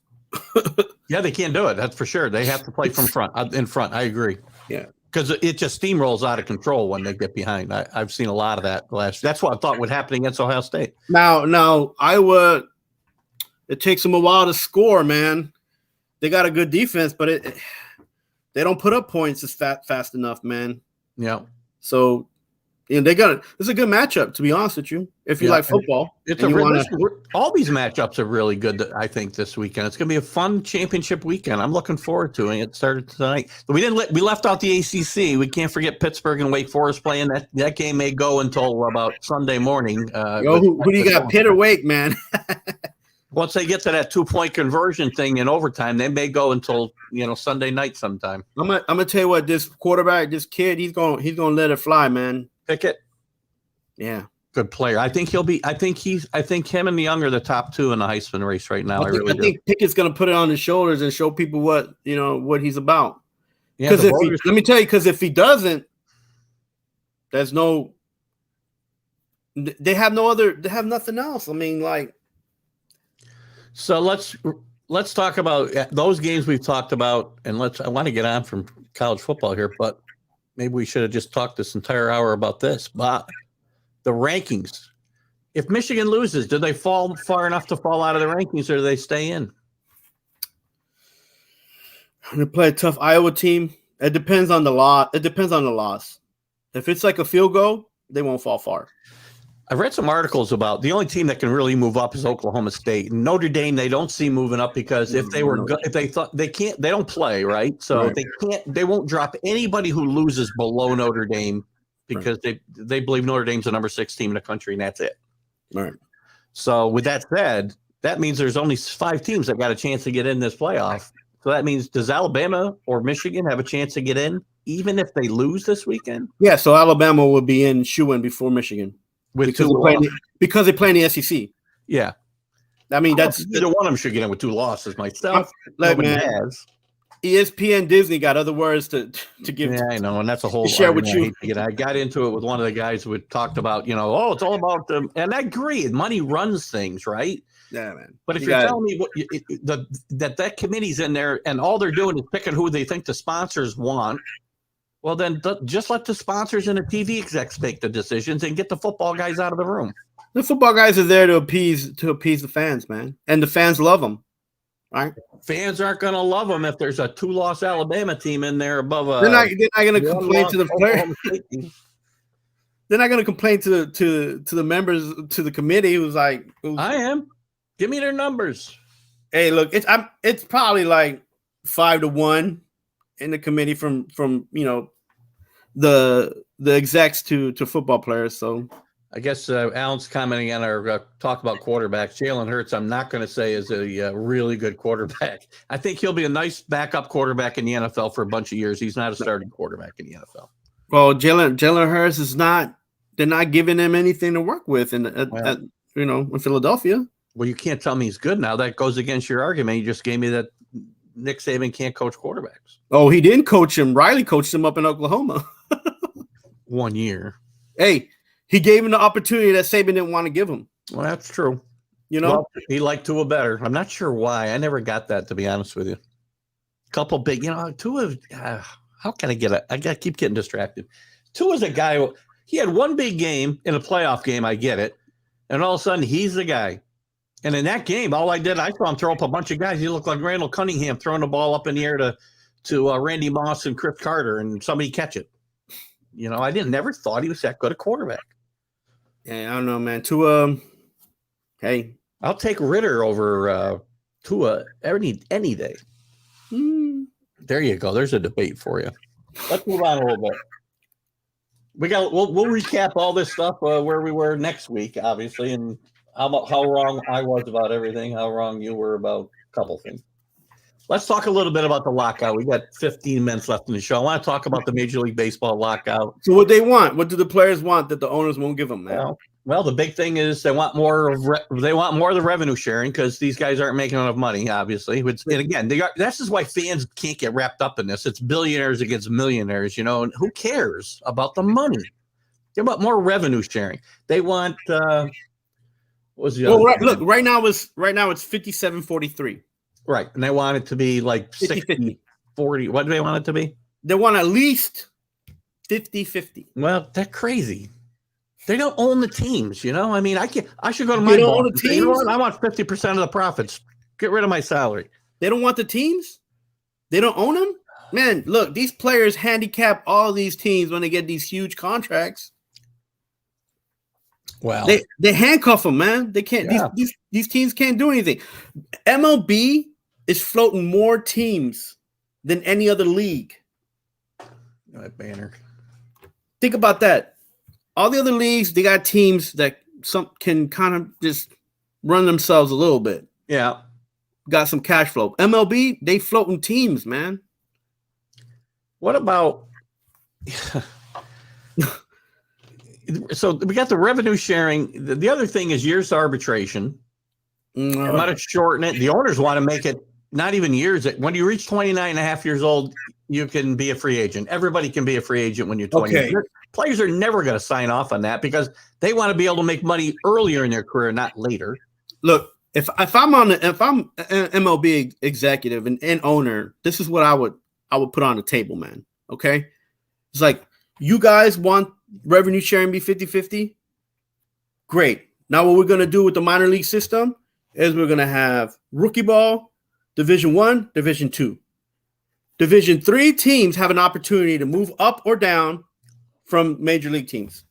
Yeah, they can't do it. That's for sure. They have to play from in front. I agree. Yeah. Because it just steamrolls out of control when they get behind. I've seen a lot of that That's what I thought would happen against Ohio State. Now Iowa, it takes them a while to score, man. They got a good defense, but they don't put up points as fast enough, man. Yeah. So, it's a good matchup, to be honest with you. If you like football, all these matchups are really good. I think this weekend it's going to be a fun championship weekend. I'm looking forward to it. It started tonight. We left out the ACC. We can't forget Pittsburgh and Wake Forest playing. That game may go until about Sunday morning. Who do you got, Pitt or Wake, man? Once they get to that 2-point conversion thing in overtime, they may go until Sunday night sometime. I'm gonna tell you what, this quarterback, this kid, he's gonna let it fly, man. Pickett, yeah, good player. I think him and Young are the top two in the Heisman race right now. I think Pickett's gonna put it on his shoulders and show people what he's about. Yeah, because let me tell you, because if he doesn't, they have nothing else. I mean, like. So let's talk about those games we've talked about, and I want to get on from college football here, but maybe we should have just talked this entire hour about this. But the rankings, if Michigan loses, do they fall far enough to fall out of the rankings, or do they stay in? They play a tough Iowa team. It depends on the loss. If it's like a field goal, they won't fall far. I've read some articles about the only team that can really move up is Oklahoma State. Notre Dame, they don't see moving up because if they thought they can't, they don't play, right? So they won't drop anybody who loses below Notre Dame because they believe Notre Dame's the number 6 team in the country, and that's it. Right. So with that said, that means there's only 5 teams that got a chance to get in this playoff. So that means, does Alabama or Michigan have a chance to get in, even if they lose this weekend? Yeah, so Alabama would be in shoe-in before Michigan. Because they play in the SEC. Yeah. I mean, either one of them should get in with 2 losses myself. ESPN Disney got other words to give. Yeah, I know, and that's a whole share with you. I got into it with one of the guys who had talked about, it's all about them, and I agree. Money runs things, right? Yeah, man. But if you're telling me that committee's in there and all they're doing is picking who they think the sponsors want, well, then just let the sponsors and the TV execs make the decisions and get the football guys out of the room. The football guys are there to appease the fans, man, and the fans love them. Right? Fans aren't going to love them if there's a 2-loss Alabama team in there above a. They're not going to complain to the players. They're not going to complain to the members, to the committee who's like. I am. Give me their numbers. Hey, look, it's probably like 5-1 in the committee from the execs to football players. So I guess Alan's commenting on our talk about quarterbacks. Jalen Hurts, I'm not going to say is a really good quarterback. I think he'll be a nice backup quarterback in the NFL for a bunch of years. He's not a starting quarterback in the NFL. Well, Jalen Hurts is not. They're not giving him anything to work with in Philadelphia. Well, you can't tell me he's good now. That goes against your argument. You just gave me that Nick Saban can't coach quarterbacks. Oh, he didn't coach him. Riley coached him up in Oklahoma. 1 year. Hey, he gave him the opportunity that Saban didn't want to give him. Well, that's true. He liked Tua better. I'm not sure why. I never got that, to be honest with you. Couple big, Tua. How can I get it? I got to keep getting distracted. Tua's a guy. He had one big game in a playoff game. I get it. And all of a sudden, he's the guy. And in that game, I saw him throw up a bunch of guys. He looked like Randall Cunningham throwing the ball up in the air to Randy Moss and Chris Carter, and somebody catch it. I never thought he was that good a quarterback. Yeah, I don't know, man. Tua, hey. I'll take Ritter over Tua any day. There you go. There's a debate for you. Let's move on a little bit. We'll recap all this stuff where we were next week, obviously, and how wrong I was about everything, how wrong you were about couple things. Let's talk a little bit about the lockout. We got 15 minutes left in the show. I want to talk about the Major League Baseball lockout. So what they want? What do the players want that the owners won't give them, man? Well, the big thing is they want more of the revenue sharing because these guys aren't making enough money, obviously. And again, this is why fans can't get wrapped up in this. It's billionaires against millionaires, and who cares about the money? They want more revenue sharing. They want what was the other thing? Look, right now it's 57-43. Right, and they want it to be like 60-40. What do they want it to be? They want at least 50-50. Well, that's crazy. They don't own the teams, I mean, I should go to my boss and say, I want 50% of the profits. Get rid of my salary. They don't want the teams? They don't own them? Man, look, these players handicap all these teams when they get these huge contracts. Well, they handcuff them, man. They can't. Yeah. These teams can't do anything. MLB is floating more teams than any other league. That banner. Think about that. All the other leagues, they got teams that some can kind of just run themselves a little bit. Yeah. Got some cash flow. MLB, they floating teams, man. What about so we got the revenue sharing. The other thing is years to arbitration. No. I'm going to shorten it. The owners want to make it not even years. When you reach 29 and a half years old, you can be a free agent. Everybody can be a free agent when you're 20. Okay. Players are never going to sign off on that because they want to be able to make money earlier in their career, not later. Look, if I'm an MLB executive and owner, this is what I would put on the table, man. Okay? It's like, you guys want revenue sharing be 50-50? Great. Now what we're going to do with the minor league system is we're going to have rookie ball, Division I, Division II. Division III teams have an opportunity to move up or down from major league teams.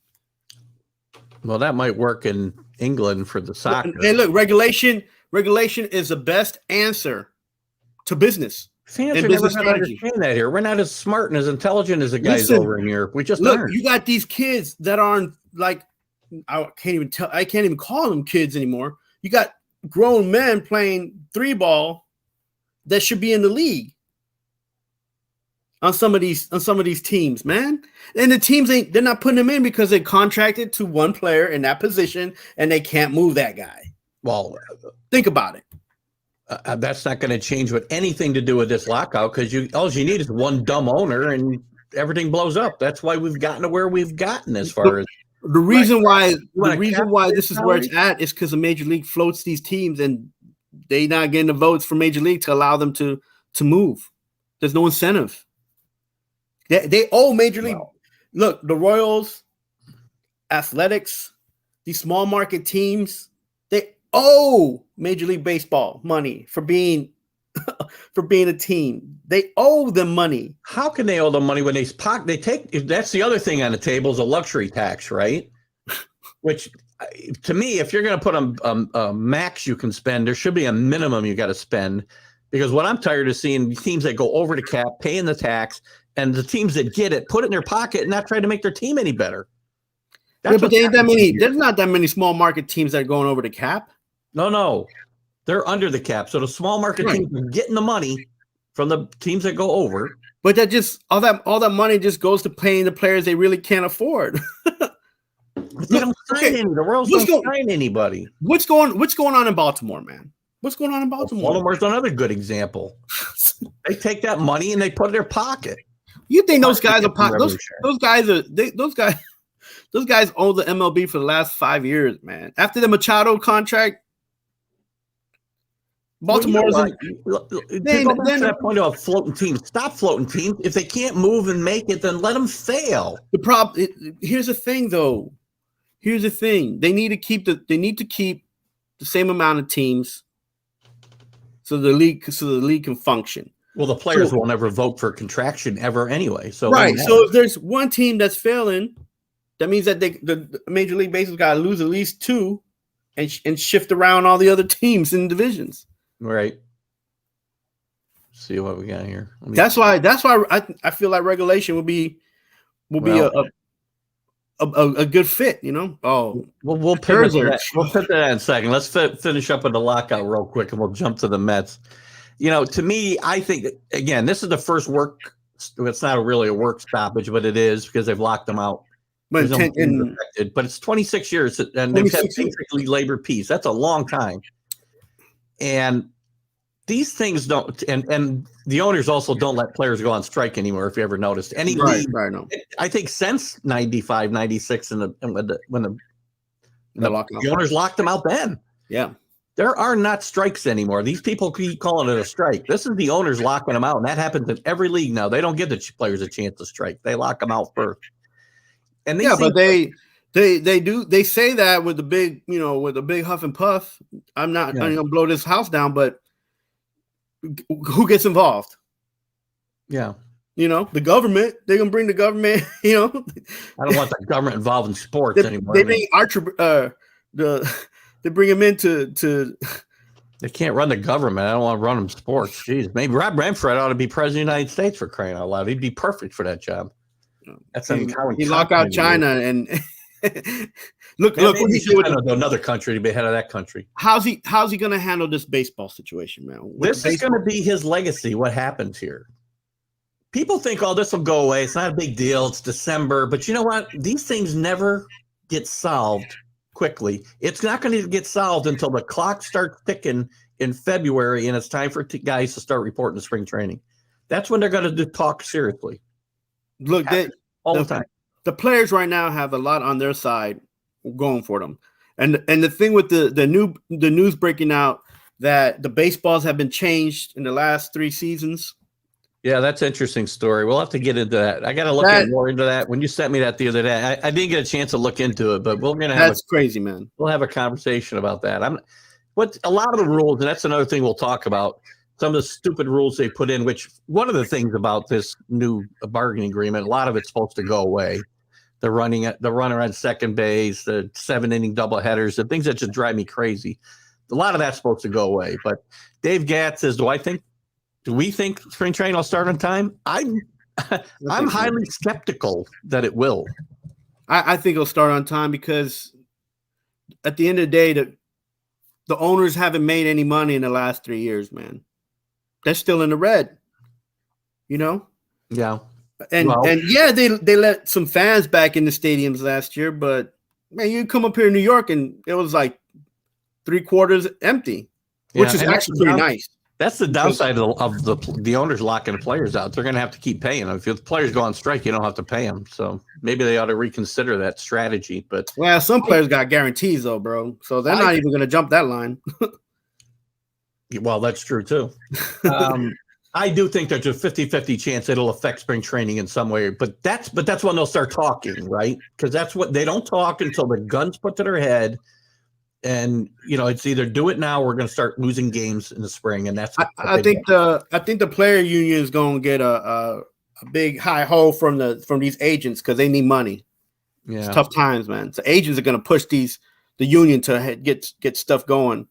Well, that might work in England for the soccer. Hey, look, regulation is the best answer to business. Fans are never going to understand that here. We're not as smart and as intelligent as the guys over in Europe. We just aren't. You got these kids that aren't like, I can't even call them kids anymore. You got grown men playing 3-ball that should be in the league on some of these teams, man. And the teams they're not putting them in because they contracted to one player in that position and they can't move that guy. Well, think about it. That's not going to change with anything to do with this lockout because all you need is one dumb owner and everything blows up. That's why we've gotten to where we've gotten as far as the reason why this is where it's at is because the Major League floats these teams and they not getting the votes for Major League to allow them to move. There's no incentive. They owe Major League. Wow. Look, the Royals, Athletics, these small market teams, they owe Major League Baseball money for being a team. They owe them money. How can they owe them money when they take? That's the other thing on the table is a luxury tax, right? Which, to me, if you're going to put a max you can spend, there should be a minimum you got to spend. Because what I'm tired of seeing teams that go over the cap, paying the tax, and the teams that get it, put it in their pocket and not try to make their team any better. Yeah, but there ain't that many. There's not that many small market teams that are going over the cap. No, they're under the cap. So the small market teams are getting the money from the teams that go over. But that just all that money just goes to paying the players they really can't afford. They don't sign any. The Royals don't sign anybody. What's going on in Baltimore, man? What's going on in Baltimore? Baltimore's another good example. They take that money and they put it in their pocket. You think those guys are those guys own the MLB for the last 5 years, man. After the Machado contract, Baltimore to that point about floating teams. Stop floating teams. If they can't move and make it, then let them fail. The problem. Here's the thing, though. Here's the thing. They need to keep the same amount of teams, so the league can function. Well, the players will never vote for contraction ever anyway. So right. So if there's one team that's failing, that means that the Major League Baseball got to lose at least 2, and shift around all the other teams in divisions. Right. See what we got here. That's why I feel like regulation will be a good fit, you know. Oh, We'll pivot to Scherzer. that. We'll pivot to that in a second. Let's finish up with the lockout real quick, and we'll jump to the Mets. You know, to me, I think again, this is the first work. It's not really a work stoppage, but it is because they've locked them out. But But it's 26 years, and they've had basically labor peace. That's a long time. And these things don't, and the owners also don't let players go on strike anymore. If you ever noticed, any league, no. I think since 95, 96, when the owners locked them out, then there are not strikes anymore. These people keep calling it a strike. This is the owners locking them out, and that happens in every league now. They don't give the players a chance to strike; they lock them out first. And but they do. They say that with the big, with a big huff and puff. I'm not going to blow this house down, but who gets involved? Yeah. The government. They're going to bring the government, I don't want the government involved in sports anymore. They bring they bring him in to They can't run the government. I don't want to run them sports. Jeez, maybe Rob Manfred ought to be president of the United States, for crying out loud. He'd be perfect for that job. That's he lock out China and look what he's doing to another country to be head of that country. How's he going to handle this baseball situation, man? This is going to be his legacy. What happens here? People think, oh, this will go away. It's not a big deal. It's December, but you know what? These things never get solved quickly. It's not going to get solved until the clock starts ticking in February, and it's time for guys to start reporting to spring training. That's when they're going to talk seriously. Look, all the time. The players right now have a lot on their side going for them, and the thing with the news breaking out that the baseballs have been changed in the last 3 seasons. Yeah, that's an interesting story. We'll have to get into that. I got to look more into that. When you sent me that the other day, I didn't get a chance to look into it, but we're going to have crazy, man. We'll have a conversation about that. A lot of the rules, and that's another thing we'll talk about. Some of the stupid rules they put in, which one of the things about this new bargaining agreement, a lot of it's supposed to go away. The runner on second base, the 7-inning doubleheaders, the things that just drive me crazy. A lot of that's supposed to go away. But Dave Gatt says, do we think spring training will start on time? I'm highly skeptical that it will. I think it'll start on time because at the end of the day, the owners haven't made any money in the last 3 years, man. They're still in the red, Yeah. And they let some fans back in the stadiums last year, but man, you come up here in New York and it was like 3/4 empty, which is actually pretty nice. That's the downside of the owners locking the players out. They're going to have to keep paying them. If the players go on strike, you don't have to pay them. So maybe they ought to reconsider that strategy. But some players got guarantees though, bro. So they're not even going to jump that line. Well, that's true too. I do think there's a 50-50 chance it'll affect spring training in some way, but that's when they'll start talking, right? Because that's what they don't talk until the gun's put to their head, and it's either do it now or we're going to start losing games in the spring, and that's. I think the player union is going to get a big high ho from these agents because they need money. Yeah, it's tough times, man. So agents are going to push the union to get stuff going.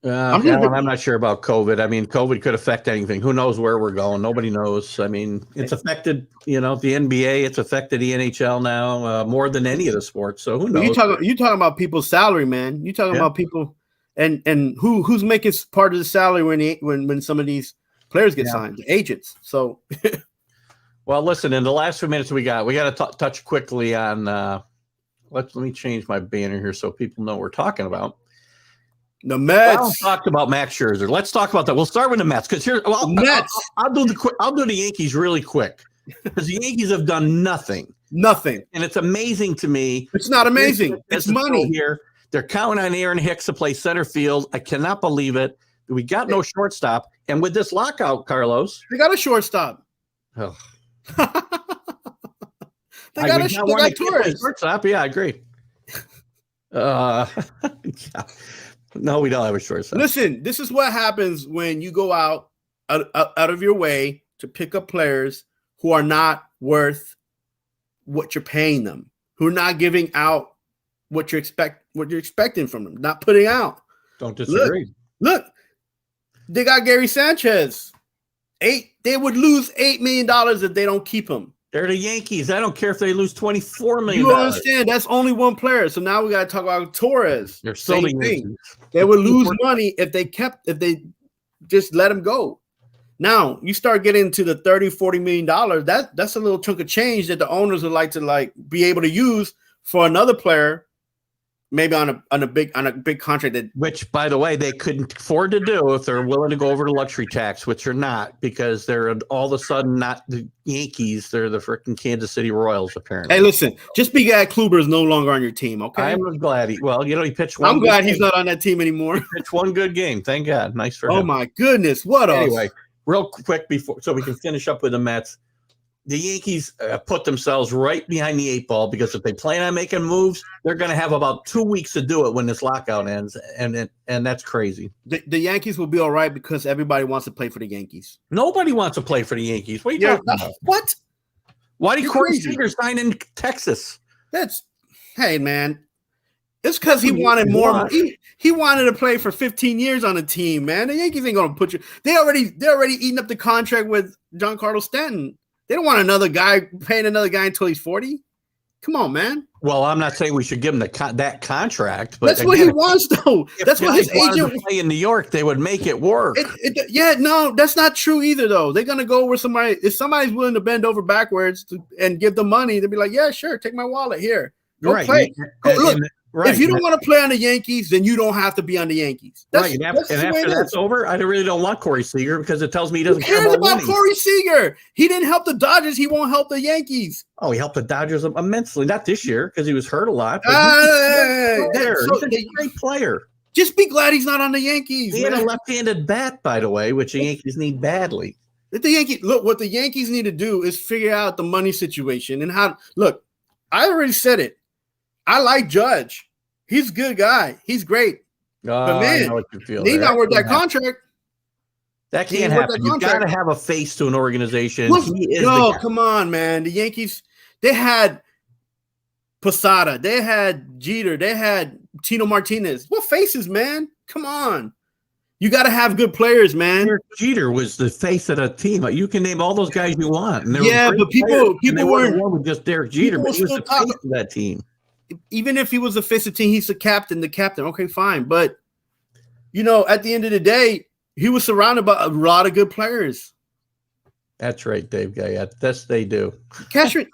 I'm not sure about COVID. I mean, COVID could affect anything. Who knows where we're going? Nobody knows. I mean, it's affected, the NBA. It's affected the NHL now more than any of the sports. So who knows? You talking about people's salary, man. You talking about people, and who's making part of the salary when some of these players get signed? The agents. So, well, listen. In the last few minutes we got to touch quickly on. Let me change my banner here so people know what we're talking about. The Mets. Well, talked about Max Scherzer. Let's talk about that. We'll start with the Mets because Mets. I'll do the Yankees really quick because the Yankees have done nothing, and it's amazing to me. It's not amazing. It's money here. They're counting on Aaron Hicks to play center field. I cannot believe it. We got no shortstop, and with this lockout, Carlos, they got a shortstop. Oh. they got Torres. Shortstop. Yeah, I agree. Yeah. No, we don't have a shortstop. Listen, this is what happens when you go out of your way to pick up players who are not worth what you're paying them, who are not giving out what you're expecting from them, not putting out. Don't disagree. Look, they got Gary Sanchez. They would lose $8 million if they don't keep him. They're the Yankees. I don't care if they lose $24 million. You understand? That's only one player. So now we got to talk about Torres. They're still the Yankees. Thing. They would lose money if they just let him go. Now you start getting to the $30-40 million. That's a little chunk of change that the owners would like to be able to use for another player. Maybe on a big contract which, by the way, they couldn't afford to do if they're willing to go over the luxury tax, which they're not, because they're all of a sudden not the Yankees. They're the freaking Kansas City Royals, apparently. Hey, listen, just be glad Kluber is no longer on your team, okay? I'm glad he pitched one. I'm glad he's not on that team anymore. He pitched one good game. Thank God. Nice for him. Oh, my goodness. What else? Anyway, real quick so we can finish up with the Mets. The Yankees put themselves right behind the 8 ball because if they plan on making moves, they're going to have about 2 weeks to do it when this lockout ends, and that's crazy. The Yankees will be all right because everybody wants to play for the Yankees. Nobody wants to play for the Yankees. What are you talking about? What? Why did Corey Seager sign in Texas? Hey, man. It's because he wanted more. He wanted to play for 15 years on a team, man. The Yankees ain't going to put you. They're already eating up the contract with Giancarlo Stanton. They don't want another guy paying another guy until he's 40. Come on, man. Well, I'm not saying we should give him that contract, but that's what he wants, though. That's what his agent to play in New York. They would make it work. No, that's not true either, though. They're gonna go where somebody. If somebody's willing to bend over backwards and give them money, they'll be like, "Yeah, sure, take my wallet here. Go play. Look, if you don't want to play on the Yankees, then you don't have to be on the Yankees." And after that's over, I really don't want Corey Seager because it tells me he doesn't care about Corey Seager. He didn't help the Dodgers. He won't help the Yankees. Oh, he helped the Dodgers immensely. Not this year because he was hurt a lot. He's a great player. Just be glad he's not on the Yankees. He had a left-handed bat, by the way, which the Yankees need badly. What the Yankees need to do is figure out the money situation and how. Look, I already said it. I like Judge. He's a good guy. He's great. But man, I know what you feel. He's not worth that contract. That can't happen. You got to have a face to an organization. Come on, man. The Yankees, they had Posada. They had Jeter. They had Tino Martinez. What faces, man? Come on. You got to have good players, man. Jeter was the face of the team. You can name all those guys you want. But people weren't with just Derek Jeter, but he was the face of that team. Even if he was the face of the team, he's the captain. Okay, fine. But, at the end of the day, he was surrounded by a lot of good players. That's right, Dave Guy. Yes, they do. Cashman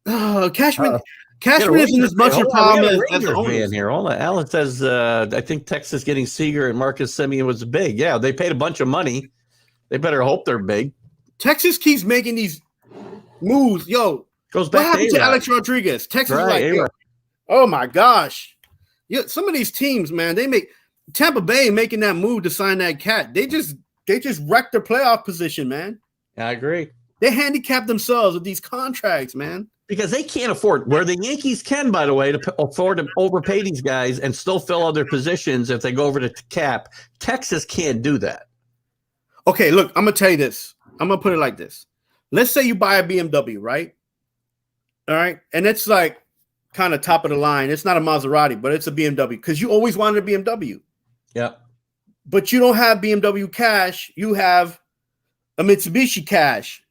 isn't as much a problem as the owners. Here. Hold on. Alan says, I think Texas getting Seager and Marcus Semien was big. Yeah, they paid a bunch of money. They better hope they're big. Texas keeps making these moves. Goes back what happened to Alex Rodriguez? Texas oh my gosh. Some of these teams, man, Tampa Bay making that move to sign that cat. They just wrecked their playoff position, man. I agree. They handicapped themselves with these contracts, man. Because they can't afford, where the Yankees can, by the way, to afford to overpay these guys and still fill other positions if they go over the cap. Texas can't do that. Okay, look, I'm going to tell you this. I'm going to put it like this. Let's say you buy a BMW, right? All right. And it's like kind of top of the line. It's not a Maserati, but it's a BMW because you always wanted a BMW. Yeah. But you don't have BMW cash. You have a Mitsubishi cash,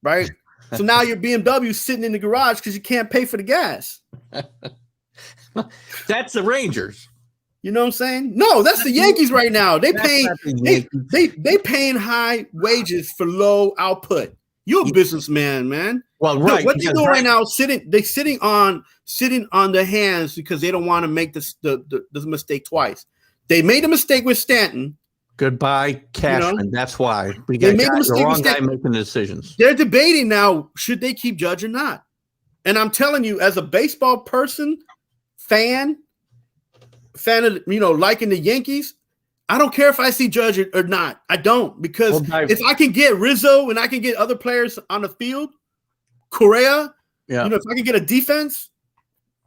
right? So now your BMW sitting in the garage because you can't pay for the gas. That's the Rangers. You know what I'm saying? No, that's the Yankees right now. They paying high wages for low output. You're a businessman, man. Well, right. What they're doing right now, sitting on their hands because they don't want to make the mistake twice. They made a mistake with Stanton. Goodbye, Cashman. That's why we got the wrong guy making the decisions. They're debating now, should they keep Judge or not? And I'm telling you, as a baseball person, fan of, liking the Yankees, I don't care if I see Judge or not. I don't, because if I can get Rizzo and I can get other players on the field, Correa, if I can get a defense,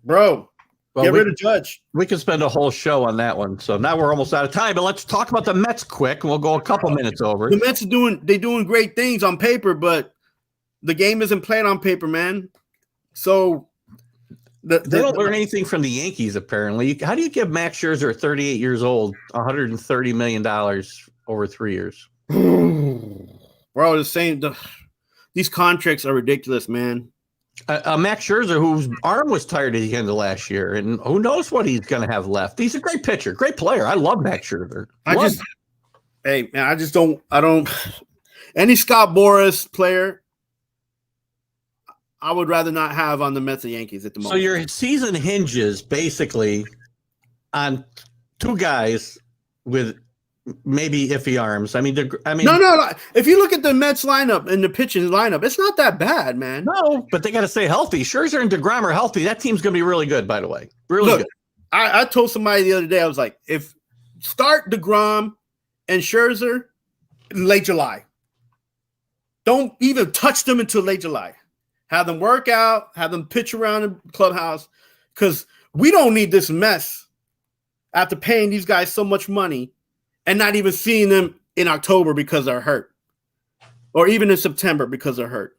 bro, get rid of Judge. We could spend a whole show on that one. So now we're almost out of time, but let's talk about the Mets quick. We'll go a couple minutes over. The Mets are doing great things on paper, but the game isn't played on paper, man. So they don't learn anything from the Yankees, apparently. How do you give Max Scherzer, 38 years old, $130 million over 3 years? Bro, these contracts are ridiculous, man. Max Scherzer, whose arm was tired at the end of last year, and who knows what he's going to have left. He's a great pitcher, great player. I love Max Scherzer. I don't. Any Scott Boras player, I would rather not have on the Mets or Yankees at the moment. So your season hinges basically on two guys with maybe iffy arms. I mean, no. If you look at the Mets lineup and the pitching lineup, it's not that bad, man. No, but they got to stay healthy. Scherzer and DeGrom are healthy. That team's going to be really good, by the way. Really good. I told somebody the other day, I was like, if start DeGrom and Scherzer in late July. Don't even touch them until late July. Have them work out, have them pitch around the clubhouse, because we don't need this mess after paying these guys so much money and not even seeing them in October because they're hurt, or even in September because they're hurt.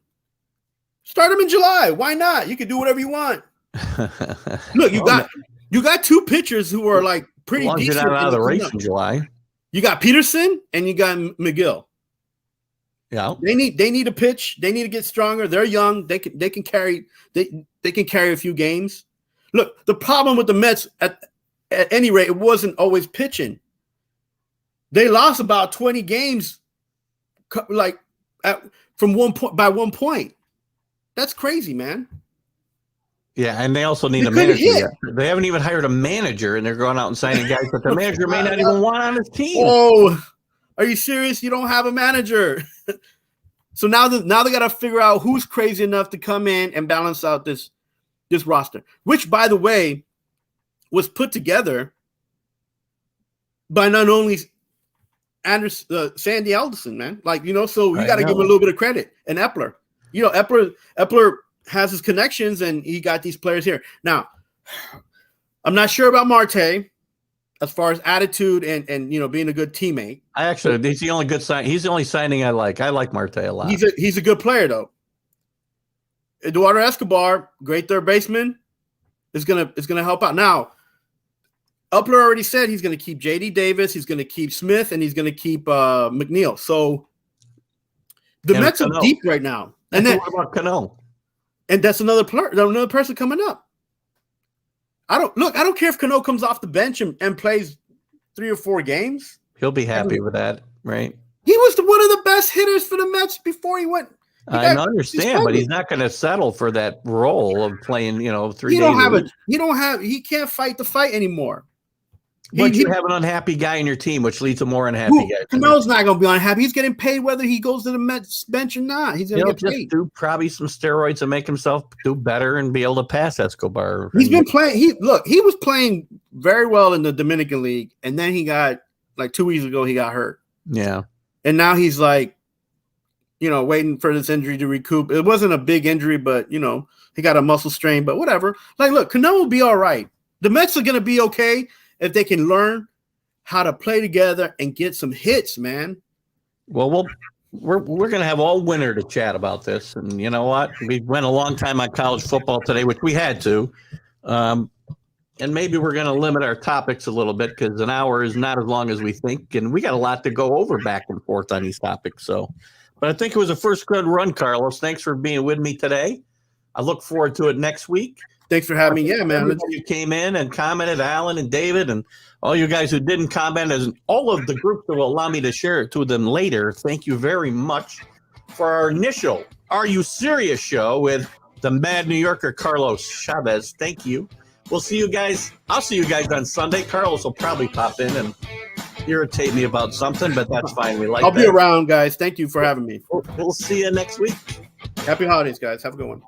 Start them in July. Why not? You can do whatever you want. Look, you got two pitchers who are like pretty decent out of the race in July. You got Peterson and you got McGill. Yeah, they need to pitch. They need to get stronger. They're young. They can carry a few games. Look, the problem with the Mets at any rate, it wasn't always pitching. They lost about 20 games, from 1 point by 1 point. That's crazy, man. Yeah, and they also need a manager. Yet. They haven't even hired a manager, and they're going out and signing guys that the manager may not even want on his team. Oh, are you serious? You don't have a manager. So now they got to figure out who's crazy enough to come in and balance out this roster, which, by the way, was put together by not only Sandy Alderson, man. So you got to give him a little bit of credit. And Epler. Epler has his connections, and he got these players here. Now, I'm not sure about Marte as far as attitude and being a good teammate. He's the only good sign. He's the only signing I like. I like Marte a lot. He's a good player though. Eduardo Escobar, great third baseman, is gonna help out. Now, Upler already said he's gonna keep JD Davis, he's gonna keep Smith, and he's gonna keep McNeil. So the Mets are deep right now. And then what about Cano? And that's another person coming up. I don't care if Cano comes off the bench and plays 3 or 4 games. He'll be happy with that, right? He was one of the best hitters for the Mets before he went. I understand, but he's not going to settle for that role of playing, 3 days. He can't fight the fight anymore. But you have an unhappy guy in your team, which leads to more unhappy guys. Cano's not going to be unhappy. He's getting paid whether he goes to the Mets bench or not. He's going to get paid. Just do probably some steroids and make himself do better and be able to pass Escobar. He's been playing. He was playing very well in the Dominican League, and then he got 2 weeks ago he got hurt. Yeah, and now he's waiting for this injury to recoup. It wasn't a big injury, but he got a muscle strain. But whatever. Look, Cano will be all right. The Mets are going to be okay if they can learn how to play together and get some hits, man. Well, we're going to have all winter to chat about this. And you know what? We went a long time on college football today, which we had to. And maybe we're going to limit our topics a little bit because an hour is not as long as we think. And we got a lot to go over back and forth on these topics. But I think it was a first good run, Carlos. Thanks for being with me today. I look forward to it next week. Thanks for having me. Yeah, man. You came in and commented, Alan and David, and all you guys who didn't comment, and all of the groups that will allow me to share it to them later. Thank you very much for our initial Are You Serious show with the Mad New Yorker, Carlos Chavez. Thank you. We'll see you guys. I'll see you guys on Sunday. Carlos will probably pop in and irritate me about something, but that's fine. I'll be around, guys. Thank you for having me. We'll see you next week. Happy holidays, guys. Have a good one.